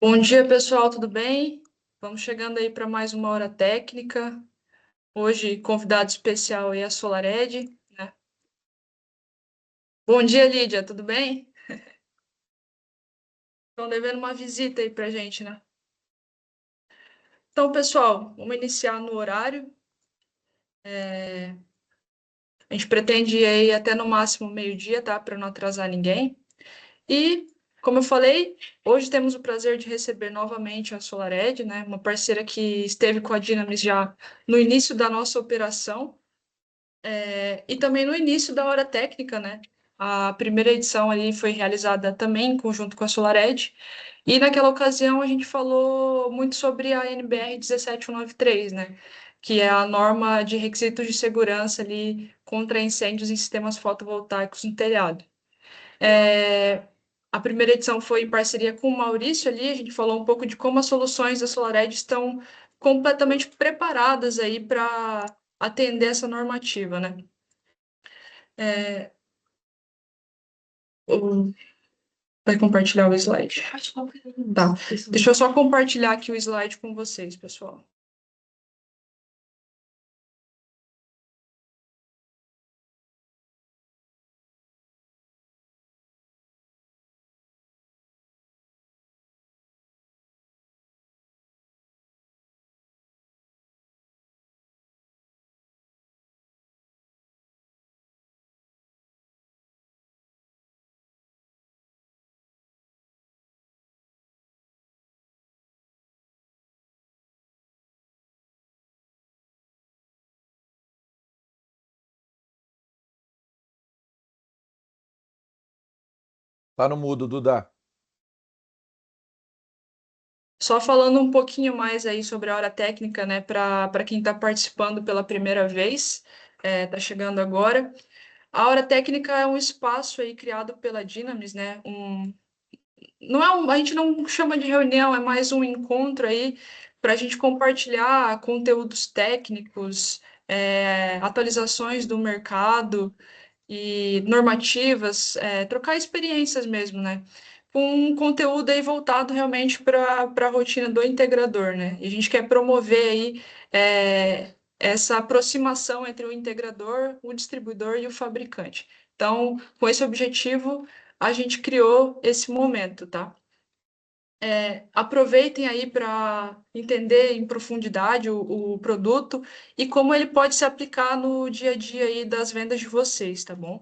Bom dia, pessoal, tudo bem? Vamos chegando aí para mais uma hora técnica. Hoje, convidado especial aí a SolarEdge, né? Bom dia, Lídia, tudo bem? Estão devendo uma visita aí para gente, né? Então, pessoal, vamos iniciar no horário. A gente pretende ir aí até no máximo meio-dia, tá? Para não atrasar ninguém. E, como eu falei, hoje temos o prazer de receber novamente a SolarEdge, né? Uma parceira que esteve com a Dynamis já no início da nossa operação. E também no início da hora técnica, né? A primeira edição ali foi realizada também em conjunto com a SolarEdge, e naquela ocasião a gente falou muito sobre a NBR 17193, né? Que é a norma de requisitos de segurança ali contra incêndios em sistemas fotovoltaicos no telhado. É, a primeira edição foi em parceria com o Maurício ali, a gente falou um pouco de como as soluções da SolarEdge estão completamente preparadas aí para atender essa normativa, né? É, vai compartilhar o slide. Tá. Deixa eu só compartilhar aqui o slide com vocês, pessoal. Tá no mudo, Duda. Só falando um pouquinho mais aí sobre a hora técnica, né, para quem está participando pela primeira vez, está chegando agora. A hora técnica é um espaço aí criado pela Dynamis, né? Não é a gente não chama de reunião, é mais um encontro aí para a gente compartilhar conteúdos técnicos, atualizações do mercado e normativas, trocar experiências mesmo, né? Com um conteúdo aí voltado realmente para a rotina do integrador, né? E a gente quer promover aí essa aproximação entre o integrador, o distribuidor e o fabricante. Então, com esse objetivo, a gente criou esse momento, tá? Aproveitem aí para entender em profundidade o produto e como ele pode se aplicar no dia a dia aí das vendas de vocês, tá bom?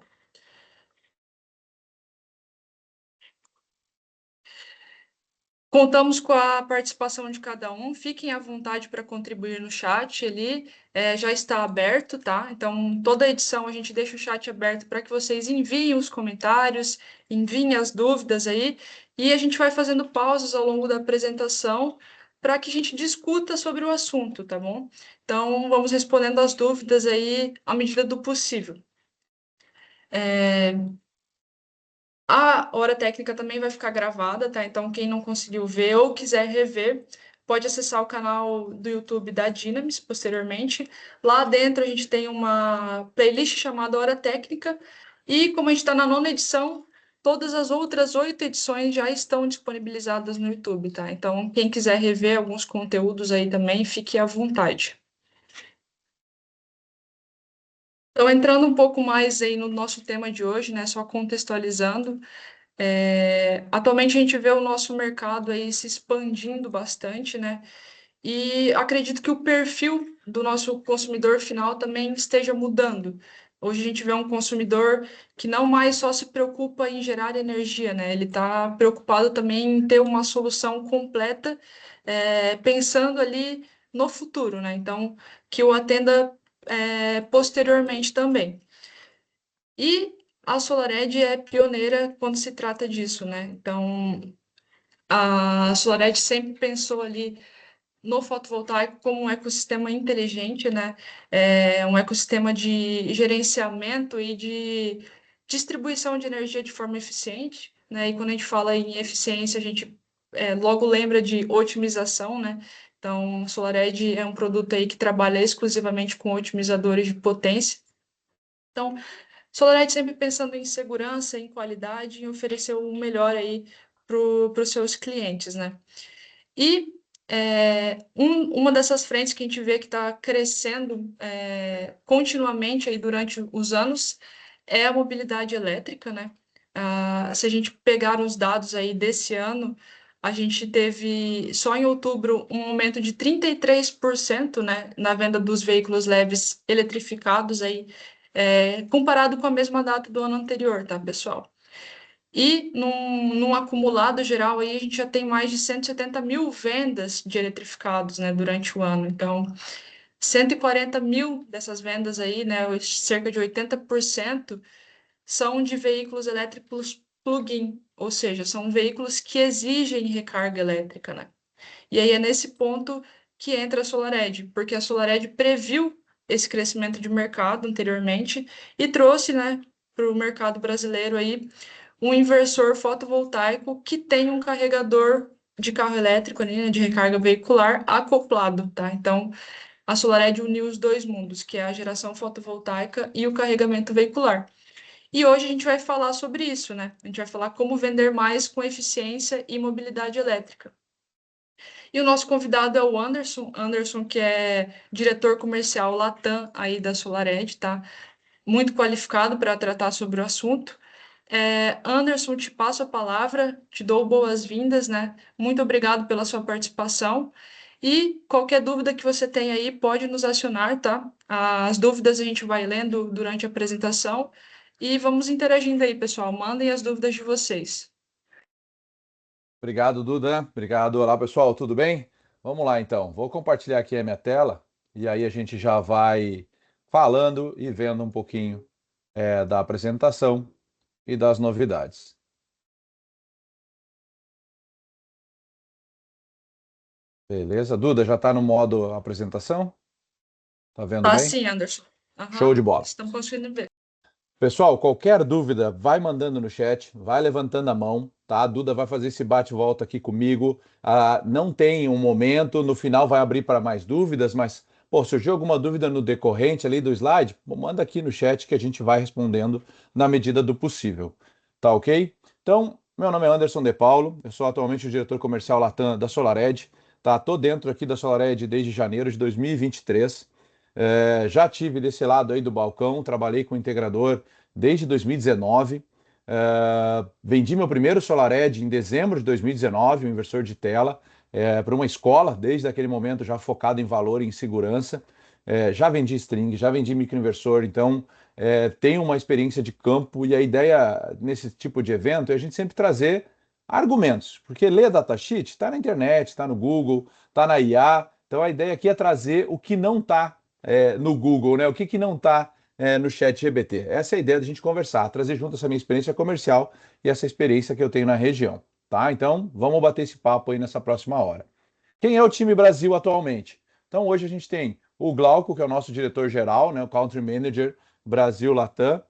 Contamos com a participação de cada um. Fiquem à vontade para contribuir no chat. Ele já está aberto, tá? Então, toda edição a gente deixa o chat aberto para que vocês enviem os comentários, enviem as dúvidas aí, e a gente vai fazendo pausas ao longo da apresentação para que a gente discuta sobre o assunto, tá bom? Então, vamos respondendo as dúvidas aí à medida do possível. A hora técnica também vai ficar gravada, tá? Então, quem não conseguiu ver ou quiser rever, pode acessar o canal do YouTube da Dynamis posteriormente. Lá dentro a gente tem uma playlist chamada Hora Técnica. E como a gente está na nona edição, todas as outras 8 edições já estão disponibilizadas no YouTube, tá? Então, quem quiser rever alguns conteúdos aí também, fique à vontade. Então, entrando um pouco mais aí no nosso tema de hoje, né? Só contextualizando. Atualmente a gente vê o nosso mercado aí se expandindo bastante, né? E acredito que o perfil do nosso consumidor final também esteja mudando. Hoje a gente vê um consumidor que não mais só se preocupa em gerar energia, né? Ele está preocupado também em ter uma solução completa, pensando ali no futuro, né? Então, que o atenda, posteriormente também. E a SolarEdge é pioneira quando se trata disso, né? Então, a SolarEdge sempre pensou ali no fotovoltaico como um ecossistema inteligente, né? Um ecossistema de gerenciamento e de distribuição de energia de forma eficiente, né? E quando a gente fala em eficiência, a gente logo lembra de otimização, né? Então, SolarEdge é um produto aí que trabalha exclusivamente com otimizadores de potência. Então, SolarEdge sempre pensando em segurança, em qualidade, em oferecer o melhor aí para os seus clientes, né? E uma dessas frentes que a gente vê que está crescendo continuamente aí durante os anos é a mobilidade elétrica, né? Se a gente pegar os dados aí desse ano, a gente teve só em outubro um aumento de 33%, né, na venda dos veículos leves eletrificados aí, comparado com a mesma data do ano anterior, tá, pessoal? E num acumulado geral aí a gente já tem mais de 170 mil vendas de eletrificados, né, durante o ano. Então, 140 mil dessas vendas aí, né, cerca de 80%, são de veículos elétricos plug-in, ou seja, são veículos que exigem recarga elétrica, né? E aí é nesse ponto que entra a SolarEdge, porque a SolarEdge previu esse crescimento de mercado anteriormente e trouxe, né, para o mercado brasileiro aí um inversor fotovoltaico que tem um carregador de carro elétrico ali, né, de recarga veicular acoplado, tá? Então, a SolarEdge uniu os dois mundos, que é a geração fotovoltaica e o carregamento veicular. E hoje a gente vai falar sobre isso, né? A gente vai falar como vender mais com eficiência e mobilidade elétrica. E o nosso convidado é o Anderson, que é diretor comercial Latam aí da SolarEdge, tá? Muito qualificado para tratar sobre o assunto. Anderson, te passo a palavra, te dou boas-vindas, né? Muito obrigado pela sua participação. E qualquer dúvida que você tenha aí, pode nos acionar, tá? As dúvidas a gente vai lendo durante a apresentação e vamos interagindo aí, pessoal. Mandem as dúvidas de vocês. Obrigado, Duda. Obrigado. Olá, pessoal, tudo bem? Vamos lá, então. Vou compartilhar aqui a minha tela e aí a gente já vai falando e vendo um pouquinho da apresentação e das novidades. Beleza? Duda, já está no modo apresentação? Tá vendo Tá bem? sim, Anderson. Show Aham, de bola. estamos conseguindo ver. Pessoal, qualquer dúvida, vai mandando no chat, vai levantando a mão, tá? A Duda vai fazer esse bate-volta aqui comigo. Não tem um momento, no final vai abrir para mais dúvidas, mas, pô, surgiu alguma dúvida no decorrente ali do slide? Pô, manda aqui no chat que a gente vai respondendo na medida do possível, tá ok? Então, meu nome é Anderson De Paulo, eu sou atualmente o diretor comercial Latam da SolarEdge, tá? Tô dentro aqui da SolarEdge desde janeiro de 2023. Já tive desse lado aí do balcão, trabalhei com integrador desde 2019. Vendi meu primeiro SolarEdge em dezembro de 2019, um inversor de tela, para uma escola, desde aquele momento já focado em valor e em segurança. Já vendi string, já vendi microinversor, então tenho uma experiência de campo e a ideia nesse tipo de evento é a gente sempre trazer argumentos, porque ler datasheet está na internet, está no Google, está na IA, então a ideia aqui é trazer o que não está no Google, né? O que não está no chat GBT. Essa é a ideia da gente conversar, trazer junto essa minha experiência comercial e essa experiência que eu tenho na região, tá? Então, vamos bater esse papo aí nessa próxima hora. Quem é o time Brasil atualmente? Então, hoje a gente tem o Glauco, que é o nosso diretor-geral, né, o Country Manager Brasil Latam.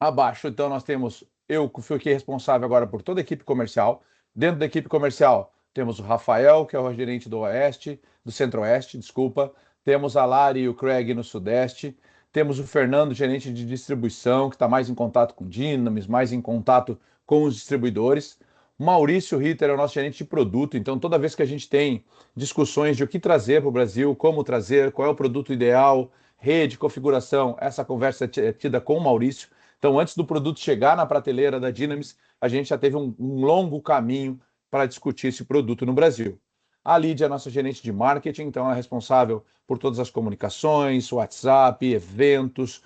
Abaixo, então, nós temos eu, que fui aqui responsável agora por toda a equipe comercial. Dentro da equipe comercial, temos o Rafael, que é o gerente do Oeste, do Centro-Oeste, desculpa. Temos a Lari e o Craig no Sudeste. Temos o Fernando, gerente de distribuição, que está mais em contato com Dynamis, mais em contato com os distribuidores. Maurício Ritter é o nosso gerente de produto, então toda vez que a gente tem discussões de o que trazer para o Brasil, como trazer, qual é o produto ideal, rede, configuração, essa conversa é tida com o Maurício. Então, antes do produto chegar na prateleira da Dynamis, a gente já teve um longo caminho para discutir esse produto no Brasil. A Lídia é a nossa gerente de marketing, então é responsável por todas as comunicações, WhatsApp, eventos,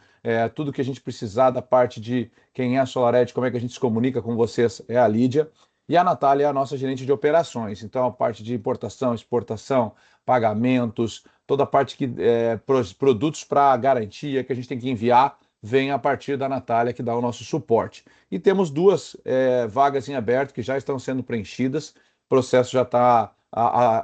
tudo que a gente precisar da parte de quem é a SolarEdge, como é que a gente se comunica com vocês, é a Lídia. E a Natália é a nossa gerente de operações, então a parte de importação, exportação, pagamentos, toda a parte que produtos para garantia que a gente tem que enviar vem a partir da Natália, que dá o nosso suporte. E temos duas vagas em aberto que já estão sendo preenchidas, o processo já está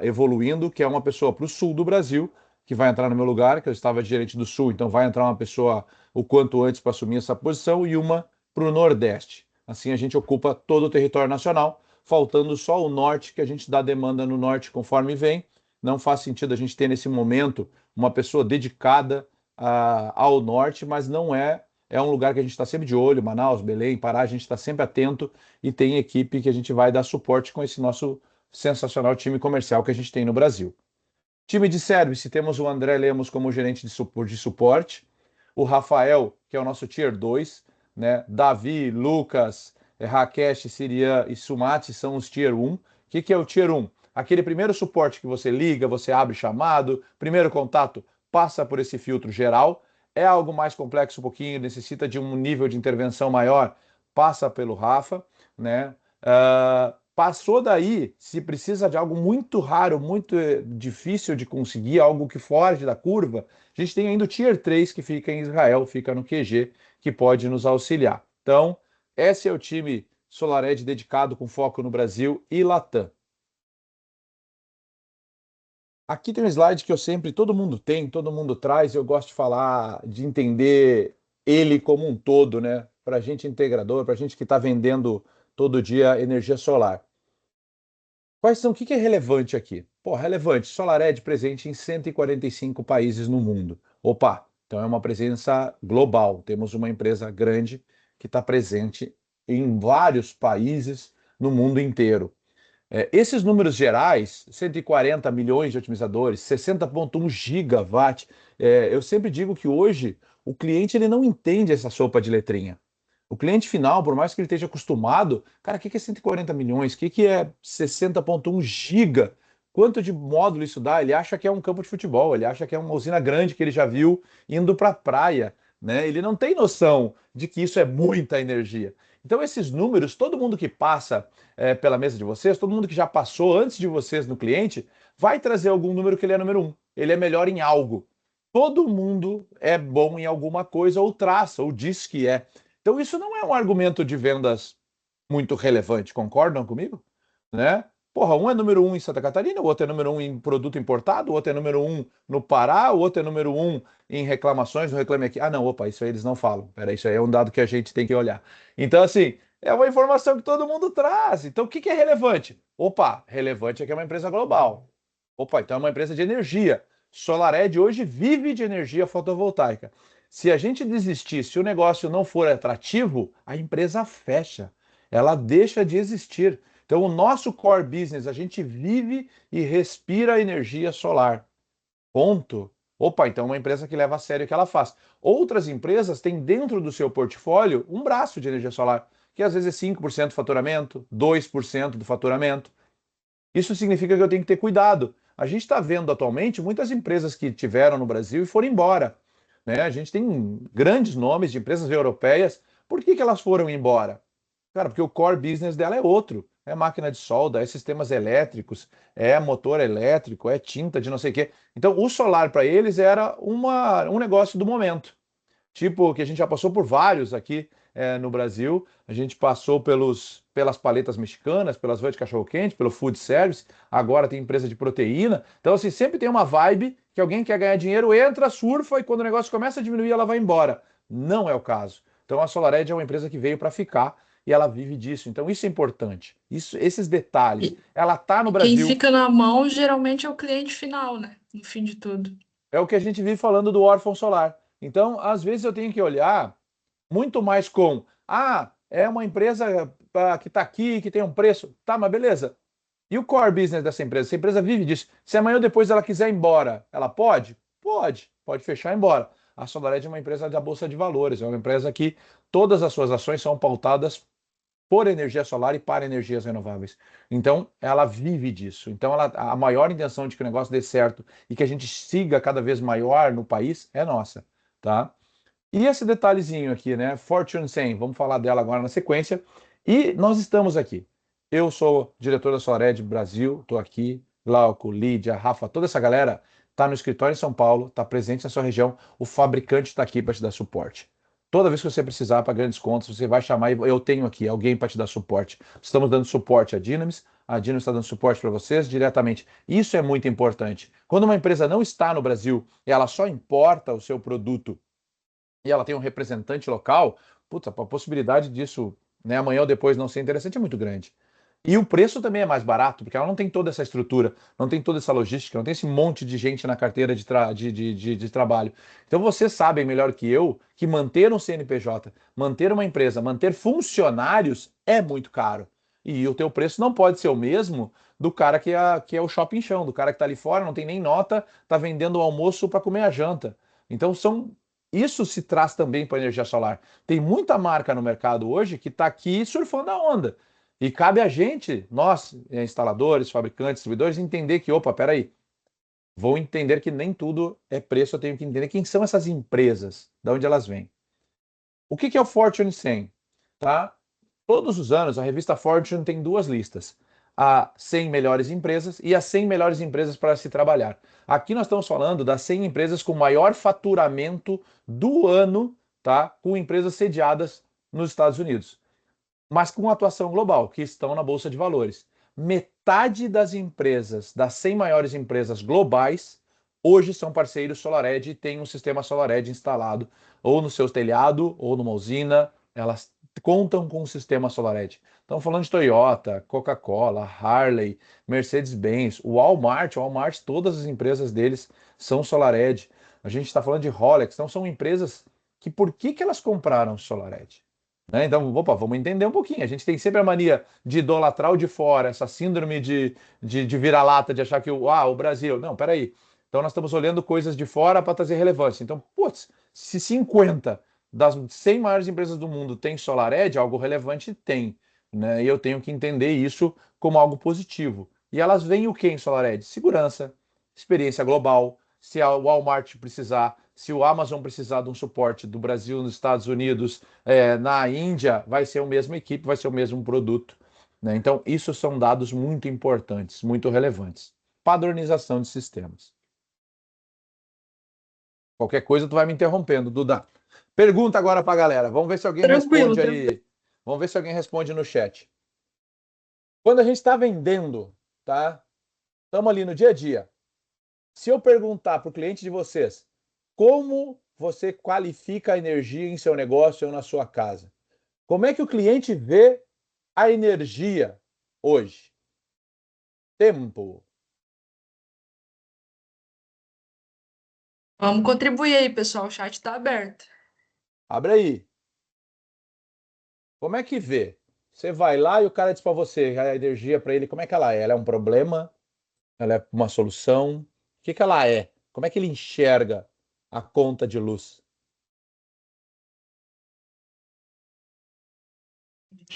evoluindo, que é uma pessoa para o sul do Brasil, que vai entrar no meu lugar, que eu estava de gerente do sul, então vai entrar uma pessoa o quanto antes para assumir essa posição, e uma para o Nordeste. Assim a gente ocupa todo o território nacional, faltando só o norte, que a gente dá demanda no norte conforme vem. Não faz sentido a gente ter nesse momento uma pessoa dedicada ao norte, mas não é é um lugar que a gente está sempre de olho, Manaus, Belém, Pará, a gente está sempre atento e tem equipe que a gente vai dar suporte com esse nosso sensacional time comercial que a gente tem no Brasil. Time de service, temos o André Lemos como gerente de suporte, o Rafael, que é o nosso Tier 2, né? Davi, Lucas, Rakesh, Sirian e Sumati são os Tier 1. O que é o Tier 1? Aquele primeiro suporte que você liga, você abre chamado, primeiro contato, passa por esse filtro geral. É algo mais complexo um pouquinho, necessita de um nível de intervenção maior, passa pelo Rafa, né? Passou daí, se precisa de algo muito raro, muito difícil de conseguir, algo que foge da curva, a gente tem ainda o Tier 3 que fica em Israel, fica no QG, que pode nos auxiliar. Então, esse é o time SolarEdge dedicado com foco no Brasil e Latam. Aqui tem um slide que eu sempre, todo mundo tem, todo mundo traz, eu gosto de falar, de entender ele como um todo, né? Para a gente integrador, para a gente que está vendendo todo dia energia solar. Quais são, o que é relevante aqui? Pô, relevante, SolarEdge presente em 145 países no mundo. Opa, então é uma presença global. Temos uma empresa grande que está presente em vários países no mundo inteiro. Esses números gerais, 140 milhões de otimizadores, 60,1 gigawatt, eu sempre digo que hoje o cliente ele não entende essa sopa de letrinha. O cliente final, por mais que ele esteja acostumado, cara, o que é 140 milhões? O que é 60,1 giga? Quanto de módulo isso dá? Ele acha que é um campo de futebol, ele acha que é uma usina grande que ele já viu indo para a praia, né? Ele não tem noção de que isso é muita energia. Então, esses números, todo mundo que passa pela mesa de vocês, todo mundo que já passou antes de vocês no cliente, vai trazer algum número que ele é número um. Ele é melhor em algo. Todo mundo é bom em alguma coisa, ou traça, ou diz que é. Então, isso não é um argumento de vendas muito relevante, concordam comigo? Né? Porra, um é número um em Santa Catarina, o outro é número um em produto importado, o outro é número um no Pará, o outro é número um em reclamações, no Reclame Aqui. Ah, não, opa, isso aí eles não falam. Peraí, isso aí é um dado que a gente tem que olhar. Então, assim, é uma informação que todo mundo traz. Então, o que é relevante? Opa, relevante é que é uma empresa global. Opa, então é uma empresa de energia. SolarEdge hoje vive de energia fotovoltaica. Se a gente desistir, se o negócio não for atrativo, a empresa fecha. Ela deixa de existir. Então, o nosso core business, a gente vive e respira energia solar. Ponto. Opa, então é uma empresa que leva a sério o que ela faz. Outras empresas têm dentro do seu portfólio um braço de energia solar, que às vezes é 5% do faturamento, 2% do faturamento. Isso significa que eu tenho que ter cuidado. A gente está vendo atualmente muitas empresas que tiveram no Brasil e foram embora. Né? A gente tem grandes nomes de empresas europeias. Por que elas foram embora? Cara, porque o core business dela é outro. É máquina de solda, é sistemas elétricos, é motor elétrico, é tinta de não sei o quê. Então, o solar para eles era um negócio do momento. Tipo, que a gente já passou por vários aqui no Brasil. A gente passou pelas paletas mexicanas, pelas vans de cachorro-quente, pelo food service. Agora tem empresa de proteína. Então, assim, sempre tem uma vibe que alguém quer ganhar dinheiro, entra, surfa e quando o negócio começa a diminuir, ela vai embora. Não é o caso. Então, a SolarEdge é uma empresa que veio para ficar e ela vive disso. Então, isso é importante. Esses detalhes. E, Ela está no e quem Brasil. fica na mão geralmente é o cliente final, né? No fim de tudo. É o que a gente vive falando do órfão solar. Então, às vezes eu tenho que olhar muito mais é uma empresa que está aqui, que tem um preço. Tá, mas beleza. E o core business dessa empresa? Essa empresa vive disso. Se amanhã ou depois ela quiser ir embora, ela pode? Pode. Pode fechar e ir embora. A SolarEdge é uma empresa da Bolsa de Valores, é uma empresa que todas as suas ações são pautadas por energia solar e para energias renováveis. Então, ela vive disso. Então, a maior intenção de que o negócio dê certo e que a gente siga cada vez maior no país é nossa, tá? E esse detalhezinho aqui, né? Fortune 100, vamos falar dela agora na sequência. E nós estamos aqui. Eu sou diretor da SolarEdge Brasil, estou aqui, Glauco, Lídia, Rafa, toda essa galera está no escritório em São Paulo, está presente na sua região, o fabricante está aqui para te dar suporte. Toda vez que você precisar para grandes contas, você vai chamar e eu tenho aqui alguém para te dar suporte. Estamos dando suporte à Dynamis, a Dynamis está dando suporte para vocês diretamente. Isso é muito importante. Quando uma empresa não está no Brasil e ela só importa o seu produto e ela tem um representante local, puta, a possibilidade disso, né, amanhã ou depois não ser interessante é muito grande. E o preço também é mais barato, porque ela não tem toda essa estrutura, não tem toda essa logística, não tem esse monte de gente na carteira de trabalho. Então vocês sabem melhor que eu que manter um CNPJ, manter uma empresa, manter funcionários é muito caro. E o teu preço não pode ser o mesmo do cara que é o shopping chão, do cara que está ali fora, não tem nem nota, está vendendo o almoço para comer a janta. Então isso se traz também para a energia solar. Tem muita marca no mercado hoje que está aqui surfando a onda. E cabe a gente, nós, instaladores, fabricantes, distribuidores, entender que, opa, peraí, vou entender que nem tudo é preço, eu tenho que entender quem são essas empresas, de onde elas vêm. O que é o Fortune 100? Tá? Todos os anos, a revista Fortune tem duas listas. A 100 melhores empresas e as 100 melhores empresas para se trabalhar. Aqui nós estamos falando das 100 empresas com maior faturamento do ano, tá? Com empresas sediadas nos Estados Unidos, mas com atuação global, que estão na Bolsa de Valores. Metade das empresas, das 100 maiores empresas globais, hoje são parceiros SolarEdge e têm um sistema SolarEdge instalado ou no seu telhado ou numa usina, elas contam com o sistema SolarEdge. Estamos falando de Toyota, Coca-Cola, Harley, Mercedes-Benz, o Walmart, todas as empresas deles são SolarEdge. A gente está falando de Rolex, então são empresas que por que elas compraram SolarEdge? Né? Então, opa, vamos entender um pouquinho. A gente tem sempre a mania de idolatrar o de fora, essa síndrome de vira-lata, de achar que o Brasil. Não, peraí. Então, nós estamos olhando coisas de fora para trazer relevância. Então, putz, se 50 das 100 maiores empresas do mundo tem SolarEdge, algo relevante tem. Né? E eu tenho que entender isso como algo positivo. E elas veem o que em SolarEdge? Segurança, experiência global. Se a Walmart precisar, se o Amazon precisar de um suporte do Brasil, nos Estados Unidos, na Índia, vai ser a mesma equipe, vai ser o mesmo produto. Né? Então, isso são dados muito importantes, muito relevantes. Padronização de sistemas. Qualquer coisa, tu vai me interrompendo, Duda. Pergunta agora para a galera. Vamos ver se alguém Tranquilo, responde tranquilo. aí. Vamos ver se alguém responde no chat. Quando a gente está vendendo, tá? Estamos ali no dia a dia. Se eu perguntar para o cliente de vocês como você qualifica a energia em seu negócio ou na sua casa, como é que o cliente vê a energia hoje? Tempo. Vamos contribuir aí, pessoal. O chat está aberto. Abre aí. Como é que vê? Você vai lá e o cara diz para você a energia para ele, como é que ela é? Ela é um problema? Ela é uma solução? O que ela é? Como é que ele enxerga a conta de luz?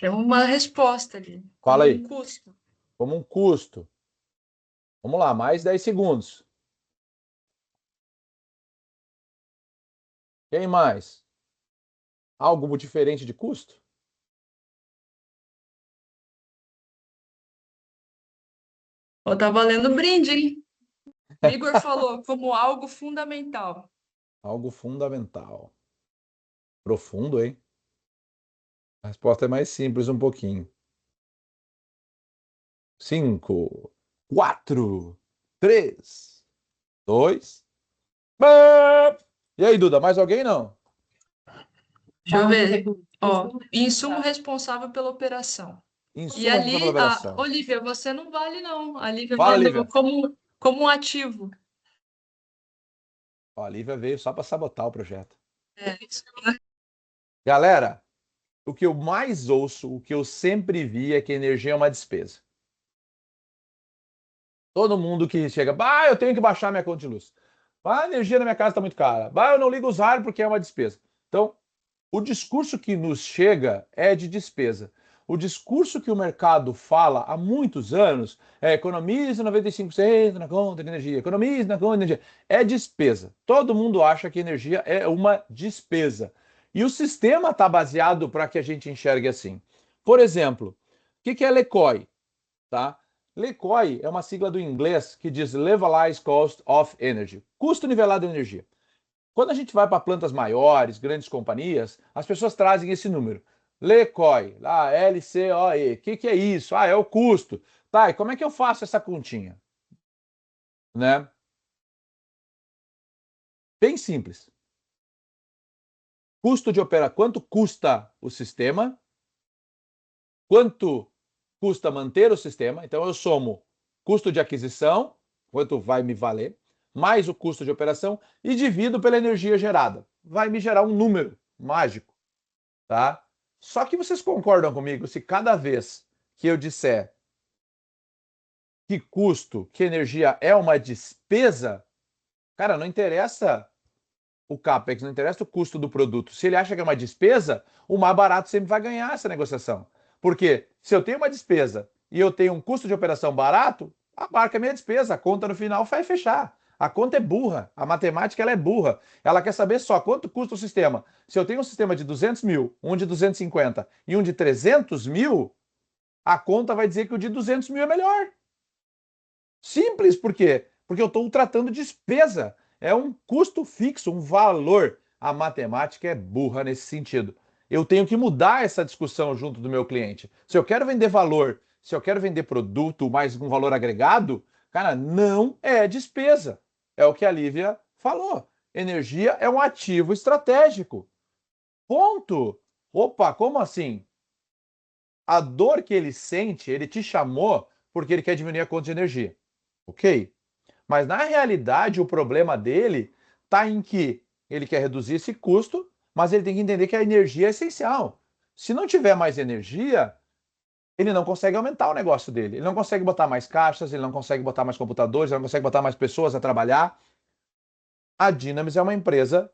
Tem uma resposta ali, Fala como um aí. custo. Como um custo. Vamos lá, mais 10 segundos. Quem mais? Algo diferente de custo? Ó, tá valendo brinde, hein? O Igor falou como algo fundamental. Algo fundamental. Profundo, hein? A resposta é mais simples um pouquinho. 5, 4, 3, 2. E aí, Duda, mais alguém não? Deixa eu ver. Ó, insumo responsável pela operação. E Insumo responsável pela ali, a operação. Olivia, você não vale, não. A Lívia Fala, mandou Lívia. como um ativo. Ó, a Lívia veio só para sabotar o projeto. É, Galera, o que eu mais ouço, o que eu sempre vi é que energia é uma despesa. Todo mundo que chega, eu tenho que baixar minha conta de luz. A energia na minha casa está muito cara. Eu não ligo os raios porque é uma despesa. Então, o discurso que nos chega é de despesa. O discurso que o mercado fala há muitos anos é economize 95% na conta de energia, economize na conta de energia. É despesa. Todo mundo acha que energia é uma despesa. E o sistema está baseado para que a gente enxergue assim. Por exemplo, o que é LECOI? Tá? LECOI é uma sigla do inglês que diz Levelized Cost of Energy, custo nivelado de energia. Quando a gente vai para plantas maiores, grandes companhias, as pessoas trazem esse número. LECOI, lá, LCOE. O que é isso? É o custo. Tá, e como é que eu faço essa continha? Né? Bem simples. Custo de operar, quanto custa o sistema? Quanto custa manter o sistema, então eu somo custo de aquisição, quanto vai me valer, mais o custo de operação e divido pela energia gerada. Vai me gerar um número mágico, tá? Só que vocês concordam comigo se cada vez que eu disser que custo, que energia é uma despesa, cara, não interessa o CAPEX, não interessa o custo do produto. Se ele acha que é uma despesa, o mais barato sempre vai ganhar essa negociação. Porque se eu tenho uma despesa e eu tenho um custo de operação barato, abarca a minha despesa, a conta no final vai fechar. A conta é burra, a matemática ela é burra. Ela quer saber só quanto custa o sistema. Se eu tenho um sistema de 200 mil, um de 250 e um de 300 mil, a conta vai dizer que o de 200 mil é melhor. Simples, por quê? Porque eu estou tratando despesa. É um custo fixo, um valor. A matemática é burra nesse sentido. Eu tenho que mudar essa discussão junto do meu cliente. Se eu quero vender valor, se eu quero vender produto mais um valor agregado, cara, não é despesa. É o que a Lívia falou. Energia é um ativo estratégico. Ponto. Opa, como assim? A dor que ele sente, ele te chamou porque ele quer diminuir a conta de energia. Ok? Mas na realidade, o problema dele está em que ele quer reduzir esse custo, mas ele tem que entender que a energia é essencial. Se não tiver mais energia, ele não consegue aumentar o negócio dele. Ele não consegue botar mais caixas, ele não consegue botar mais computadores, ele não consegue botar mais pessoas a trabalhar. A Dynamis é uma empresa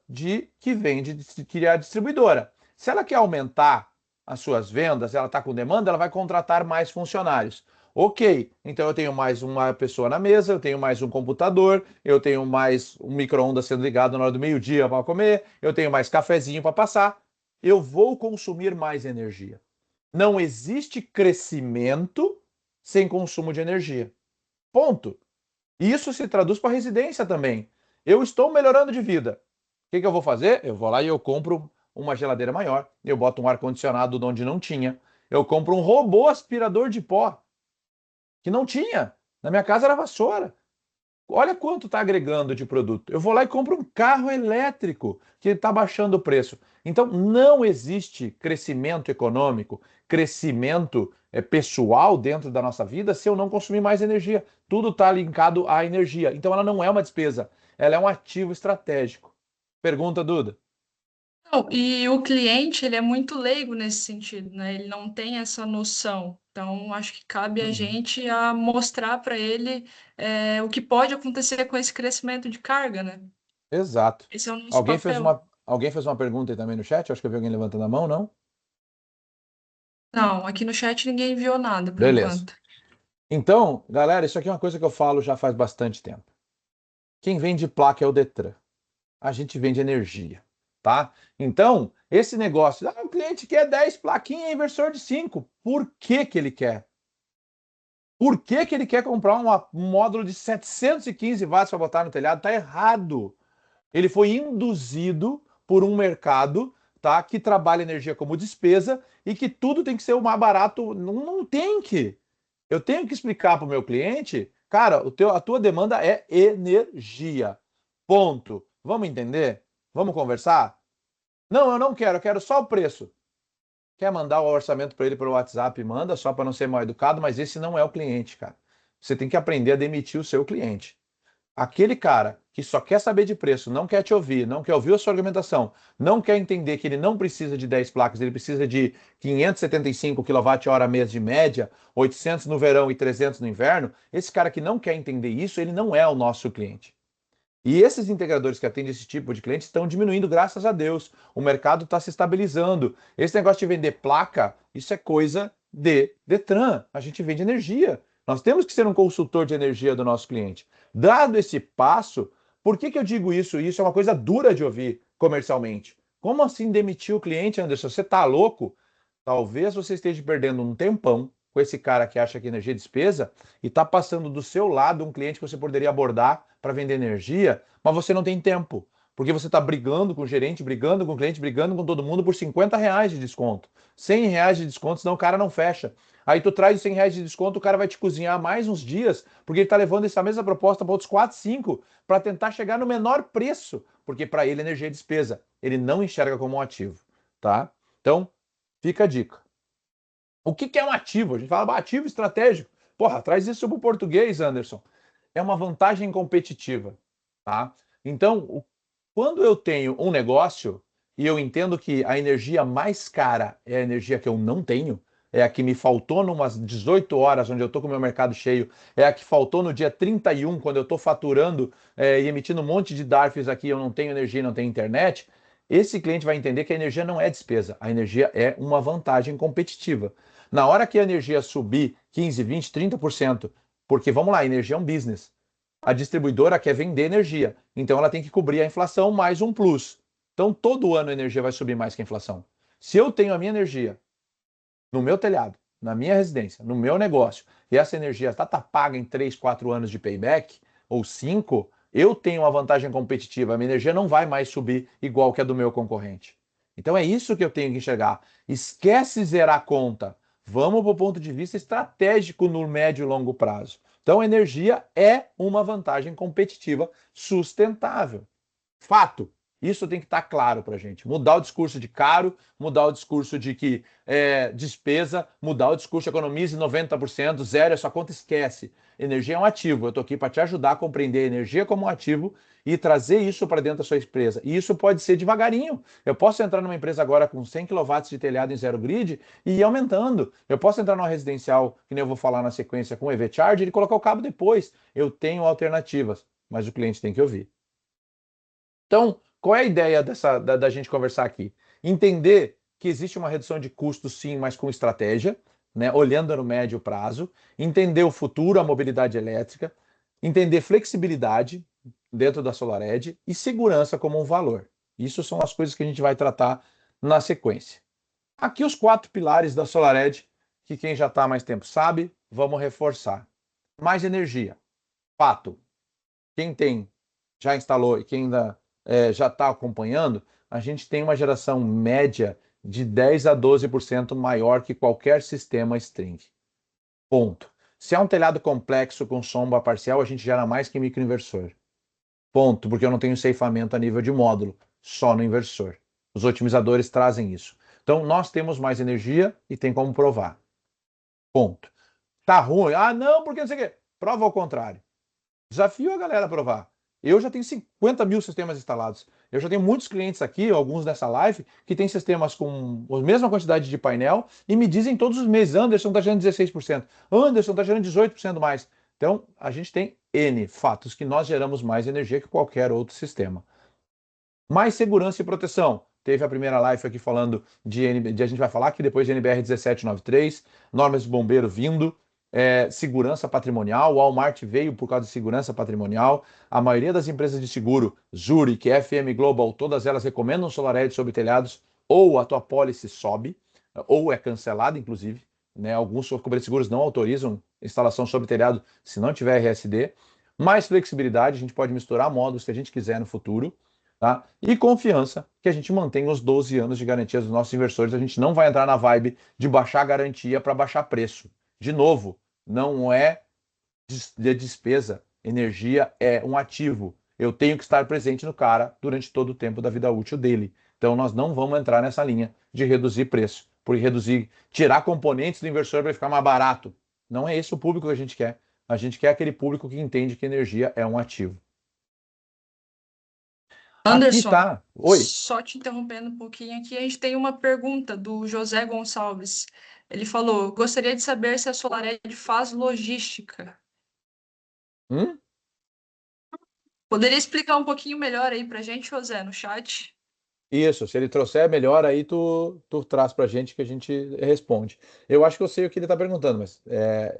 que vende, que é a distribuidora. Se ela quer aumentar as suas vendas, ela está com demanda, ela vai contratar mais funcionários. Ok, então eu tenho mais uma pessoa na mesa, eu tenho mais um computador, eu tenho mais um micro-ondas sendo ligado na hora do meio-dia para comer, eu tenho mais cafezinho para passar. Eu vou consumir mais energia. Não existe crescimento sem consumo de energia. Ponto. Isso se traduz para a residência também. Eu estou melhorando de vida. O que eu vou fazer? Eu vou lá e eu compro uma geladeira maior. Eu boto um ar-condicionado de onde não tinha. Eu compro um robô aspirador de pó, que não tinha. Na minha casa era vassoura. Olha quanto está agregando de produto. Eu vou lá e compro um carro elétrico que está baixando o preço. Então, não existe crescimento econômico, crescimento pessoal dentro da nossa vida se eu não consumir mais energia. Tudo está linkado à energia. Então, ela não é uma despesa, ela é um ativo estratégico. Pergunta, Duda. Não, e o cliente, ele é muito leigo nesse sentido, né? Ele não tem essa noção. Então, acho que cabe a Uhum. gente a mostrar para ele o que pode acontecer com esse crescimento de carga, né? Exato. Esse é o nosso Alguém fez papel. alguém fez uma pergunta aí também no chat? Acho que eu vi alguém levantando a mão, não? Não, aqui no chat ninguém enviou nada por Beleza. enquanto. Então, galera, isso aqui é uma coisa que eu falo já faz bastante tempo. Quem vende placa é o Detran. A gente vende energia, tá? Então, esse negócio, o cliente quer 10 plaquinhas em inversor de 5. Por que que ele quer? Por que que ele quer comprar um módulo de 715 watts para botar no telhado? Tá errado. Ele foi induzido por um mercado, tá, que trabalha energia como despesa e que tudo tem que ser o mais barato. Não, não tem que. Eu tenho que explicar para o meu cliente, cara, a tua demanda é energia. Ponto. Vamos entender? Vamos conversar? Não, eu não quero, eu quero só o preço. Quer mandar o orçamento para ele pelo WhatsApp? Manda, só para não ser mal educado, mas esse não é o cliente, cara. Você tem que aprender a demitir o seu cliente. Aquele cara que só quer saber de preço, não quer te ouvir, não quer ouvir a sua argumentação, não quer entender que ele não precisa de 10 placas, ele precisa de 575 kWh mês de média, 800 no verão e 300 no inverno, esse cara que não quer entender isso, ele não é o nosso cliente. E esses integradores que atendem esse tipo de cliente estão diminuindo, graças a Deus. O mercado está se estabilizando. Esse negócio de vender placa, isso é coisa de Detran. A gente vende energia. Nós temos que ser um consultor de energia do nosso cliente. Dado esse passo, por que que eu digo isso? Isso é uma coisa dura de ouvir comercialmente. Como assim demitir o cliente, Anderson? Você está louco? Talvez você esteja perdendo um tempão com esse cara que acha que energia é despesa e está passando do seu lado um cliente que você poderia abordar para vender energia, mas você não tem tempo. Porque você está brigando com o gerente, brigando com o cliente, brigando com todo mundo por R$ 50 de desconto. R$ 100 de desconto, senão o cara não fecha. Aí tu traz os R$ 100 de desconto, o cara vai te cozinhar mais uns dias, porque ele está levando essa mesma proposta para outros 4, 5, para tentar chegar no menor preço, porque para ele energia é despesa. Ele não enxerga como um ativo, tá? Então, fica a dica. O que é um ativo? A gente fala ativo estratégico. Porra, traz isso para o português, Anderson. É uma vantagem competitiva, tá? Então, quando eu tenho um negócio e eu entendo que a energia mais cara é a energia que eu não tenho, é a que me faltou numas 18 horas, onde eu estou com o meu mercado cheio, é a que faltou no dia 31, quando eu estou faturando e emitindo um monte de DARFs aqui, eu não tenho energia e não tenho internet, esse cliente vai entender que a energia não é despesa, a energia é uma vantagem competitiva. Na hora que a energia subir 15, 20, 30%, porque vamos lá, a energia é um business. A distribuidora quer vender energia, então ela tem que cobrir a inflação mais um plus. Então todo ano a energia vai subir mais que a inflação. Se eu tenho a minha energia no meu telhado, na minha residência, no meu negócio, e essa energia está paga em 3, 4 anos de payback, ou 5, eu tenho uma vantagem competitiva. A minha energia não vai mais subir igual que a do meu concorrente. Então é isso que eu tenho que enxergar. Esquece zerar a conta. Vamos para o ponto de vista estratégico no médio e longo prazo. Então, a energia é uma vantagem competitiva sustentável. Fato. Isso tem que estar claro para a gente. Mudar o discurso de caro, mudar o discurso de que despesa, mudar o discurso de economize 90%, zero, essa conta esquece. Energia é um ativo. Eu estou aqui para te ajudar a compreender a energia como um ativo e trazer isso para dentro da sua empresa. E isso pode ser devagarinho. Eu posso entrar numa empresa agora com 100 kW de telhado em zero grid e ir aumentando. Eu posso entrar numa residencial, que nem eu vou falar na sequência, com EV Charger e colocar o cabo depois. Eu tenho alternativas, mas o cliente tem que ouvir. Então, qual é a ideia da gente conversar aqui? Entender que existe uma redução de custos, sim, mas com estratégia, né? Olhando no médio prazo, entender o futuro, a mobilidade elétrica, entender flexibilidade dentro da SolarEdge e segurança como um valor. Isso são as coisas que a gente vai tratar na sequência. Aqui os 4 pilares da SolarEdge, que quem já está há mais tempo sabe, vamos reforçar. Mais energia. Fato. Quem tem, já instalou e quem ainda já está acompanhando, a gente tem uma geração média de 10 a 12% maior que qualquer sistema string. Ponto. Se é um telhado complexo com sombra parcial, a gente gera mais que microinversor. Ponto, porque eu não tenho ceifamento a nível de módulo, só no inversor. Os otimizadores trazem isso. Então, nós temos mais energia e tem como provar. Ponto. Tá ruim? Ah, não, porque não sei o quê. Prova ao contrário. Desafio a galera a provar. Eu já tenho 50 mil sistemas instalados. Eu já tenho muitos clientes aqui, alguns dessa live, que têm sistemas com a mesma quantidade de painel e me dizem todos os meses, Anderson está gerando 16%, Anderson está gerando 18% mais. Então, a gente tem N fatos que nós geramos mais energia que qualquer outro sistema. Mais segurança e proteção. Teve a primeira live aqui falando a gente vai falar aqui depois de NBR 1793, normas de bombeiro vindo, segurança patrimonial. O Walmart veio por causa de segurança patrimonial. A maioria das empresas de seguro, Zurich, FM Global, todas elas recomendam SolarEdge sobre telhados, ou a tua pólice sobe, ou é cancelada, inclusive. Né? Alguns corretores de seguros não autorizam instalação sobre telhado se não tiver RSD. Mais flexibilidade, a gente pode misturar módulos que a gente quiser no futuro. Tá? E confiança, que a gente mantém os 12 anos de garantia dos nossos inversores. A gente não vai entrar na vibe de baixar a garantia para baixar preço. De novo, não é de despesa. Energia é um ativo. Eu tenho que estar presente no cara durante todo o tempo da vida útil dele. Então nós não vamos entrar nessa linha de reduzir preço, por reduzir, tirar componentes do inversor para ficar mais barato. Não é esse o público que a gente quer. A gente quer aquele público que entende que energia é um ativo. Aqui Anderson, tá. Oi. só te interrompendo um pouquinho aqui, a gente tem uma pergunta do José Gonçalves. Ele falou: gostaria de saber se a SolarEdge faz logística. Hum? Poderia explicar um pouquinho melhor aí para a gente, José, no chat? Isso, se ele trouxer melhor, aí tu traz pra gente que a gente responde. Eu acho que eu sei o que ele está perguntando, mas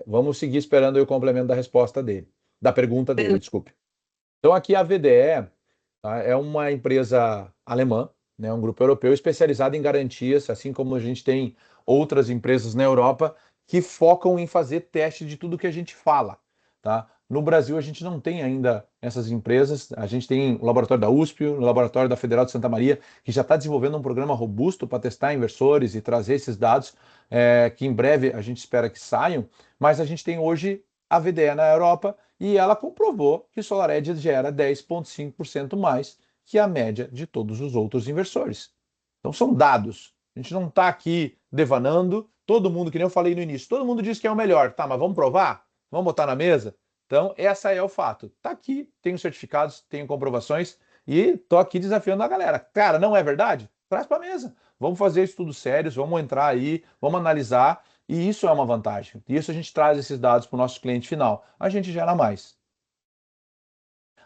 vamos seguir esperando aí o complemento da resposta dele, da pergunta dele, desculpe. Então aqui a VDE, tá, é uma empresa alemã, né, um grupo europeu especializado em garantias, assim como a gente tem outras empresas na Europa que focam em fazer teste de tudo que a gente fala, tá? No Brasil a gente não tem ainda essas empresas, a gente tem o laboratório da USP, o laboratório da Federal de Santa Maria, que já está desenvolvendo um programa robusto para testar inversores e trazer esses dados, que em breve a gente espera que saiam, mas a gente tem hoje a VDE na Europa e ela comprovou que SolarEdge gera 10,5% mais que a média de todos os outros inversores. Então são dados. A gente não está aqui devanando, Todo mundo, que nem eu falei no início, todo mundo diz que é o melhor. Tá, mas vamos provar? Vamos botar na mesa? Então, essa é o fato. Tá aqui, tenho certificados, tenho comprovações e tô aqui desafiando a galera. Cara, não é verdade? Traz para a mesa. Vamos fazer estudos sérios, vamos entrar aí, vamos analisar, e isso é uma vantagem. E isso a gente traz esses dados para o nosso cliente final. A gente gera mais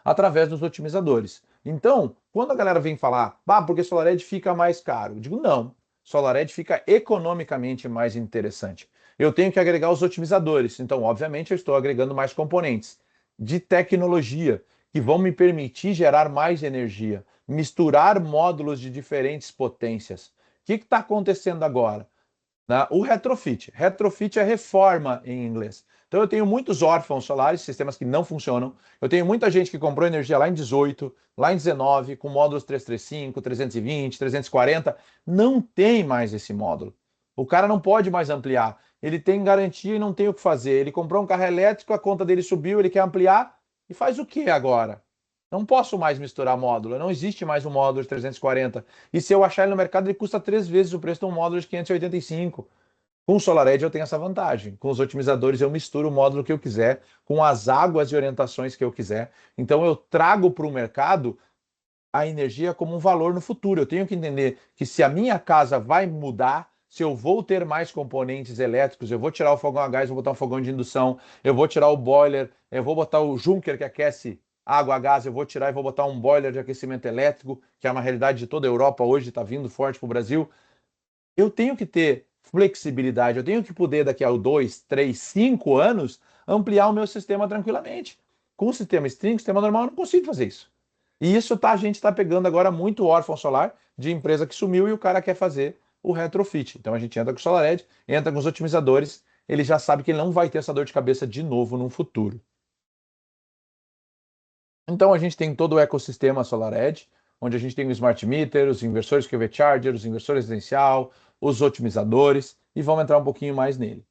através dos otimizadores. Então, quando a galera vem falar, porque SolarEdge fica mais caro, eu digo não. SolarEdge fica economicamente mais interessante. Eu tenho que agregar os otimizadores, então, obviamente, eu estou agregando mais componentes de tecnologia que vão me permitir gerar mais energia, misturar módulos de diferentes potências. O que está acontecendo agora? Né? O retrofit. Retrofit é reforma em inglês. Então eu tenho muitos órfãos solares, sistemas que não funcionam. Eu tenho muita gente que comprou energia lá em 18, lá em 19, com módulos 335, 320, 340. Não tem mais esse módulo. O cara não pode mais ampliar. Ele tem garantia e não tem o que fazer. Ele comprou um carro elétrico, a conta dele subiu, ele quer ampliar e faz o que agora? Não posso mais misturar módulo. Não existe mais um módulo de 340. E se eu achar ele no mercado, ele custa 3 vezes o preço de um módulo de 585. Com o SolarEdge eu tenho essa vantagem. Com os otimizadores eu misturo o módulo que eu quiser, com as águas e orientações que eu quiser. Então eu trago para o mercado a energia como um valor no futuro. Eu tenho que entender que se a minha casa vai mudar, se eu vou ter mais componentes elétricos, eu vou tirar o fogão a gás, vou botar um fogão de indução, eu vou tirar o boiler, eu vou botar o Junker que aquece água a gás, eu vou tirar e vou botar um boiler de aquecimento elétrico, que é uma realidade de toda a Europa hoje, está vindo forte para o Brasil. Eu tenho que ter flexibilidade, eu tenho que poder, daqui a 2, 3, 5 anos, ampliar o meu sistema tranquilamente. Com o sistema string, sistema normal, eu não consigo fazer isso. E isso tá, a gente está pegando agora muito órfão solar de empresa que sumiu e o cara quer fazer o retrofit. Então a gente entra com o SolarEdge, entra com os otimizadores, ele já sabe que ele não vai ter essa dor de cabeça de novo no futuro. Então a gente tem todo o ecossistema SolarEdge, onde a gente tem o Smart Meter, os inversores QV Charger, os inversores residencial, os otimizadores, e vamos entrar um pouquinho mais nele.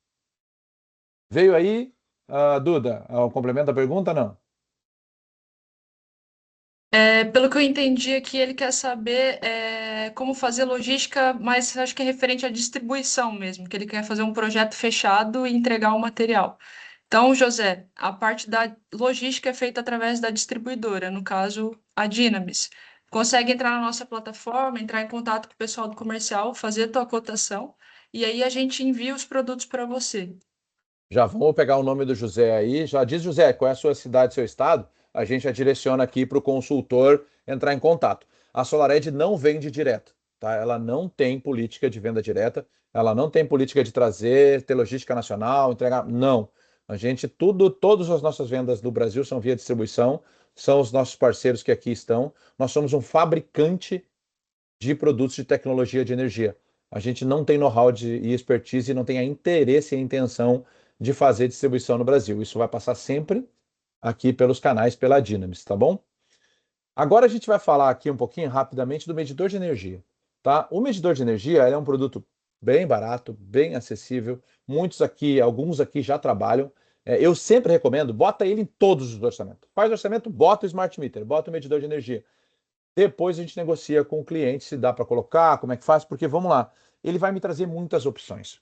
Veio aí, Duda, o complemento da pergunta, não? Pelo que eu entendi aqui, ele quer saber como fazer logística, mas acho que é referente à distribuição mesmo, que ele quer fazer um projeto fechado e entregar o material. Então, José, a parte da logística é feita através da distribuidora, no caso, a Dynamis. Consegue entrar na nossa plataforma, entrar em contato com o pessoal do comercial, fazer a tua cotação, e aí a gente envia os produtos para você. Já vamos pegar o nome do José aí. Já diz, José, qual é a sua cidade, seu estado? A gente já direciona aqui para o consultor entrar em contato. A SolarEdge não vende direto, tá? Ela não tem política de venda direta, ela não tem política de trazer, ter logística nacional, entregar. Não. A gente, todas as nossas vendas do Brasil são via distribuição, são os nossos parceiros que aqui estão. Nós somos um fabricante de produtos de tecnologia de energia. A gente não tem know-how e expertise e não tem a interesse e a intenção de fazer distribuição no Brasil. Isso vai passar sempre aqui pelos canais, pela Dynamis, tá bom? Agora a gente vai falar aqui um pouquinho rapidamente do medidor de energia, tá? O medidor de energia é um produto bem barato, bem acessível. Muitos aqui, alguns aqui já trabalham. Eu sempre recomendo, bota ele em todos os orçamentos. Faz orçamento, bota o Smart Meter, bota o medidor de energia. Depois a gente negocia com o cliente se dá para colocar, como é que faz, porque vamos lá, ele vai me trazer muitas opções.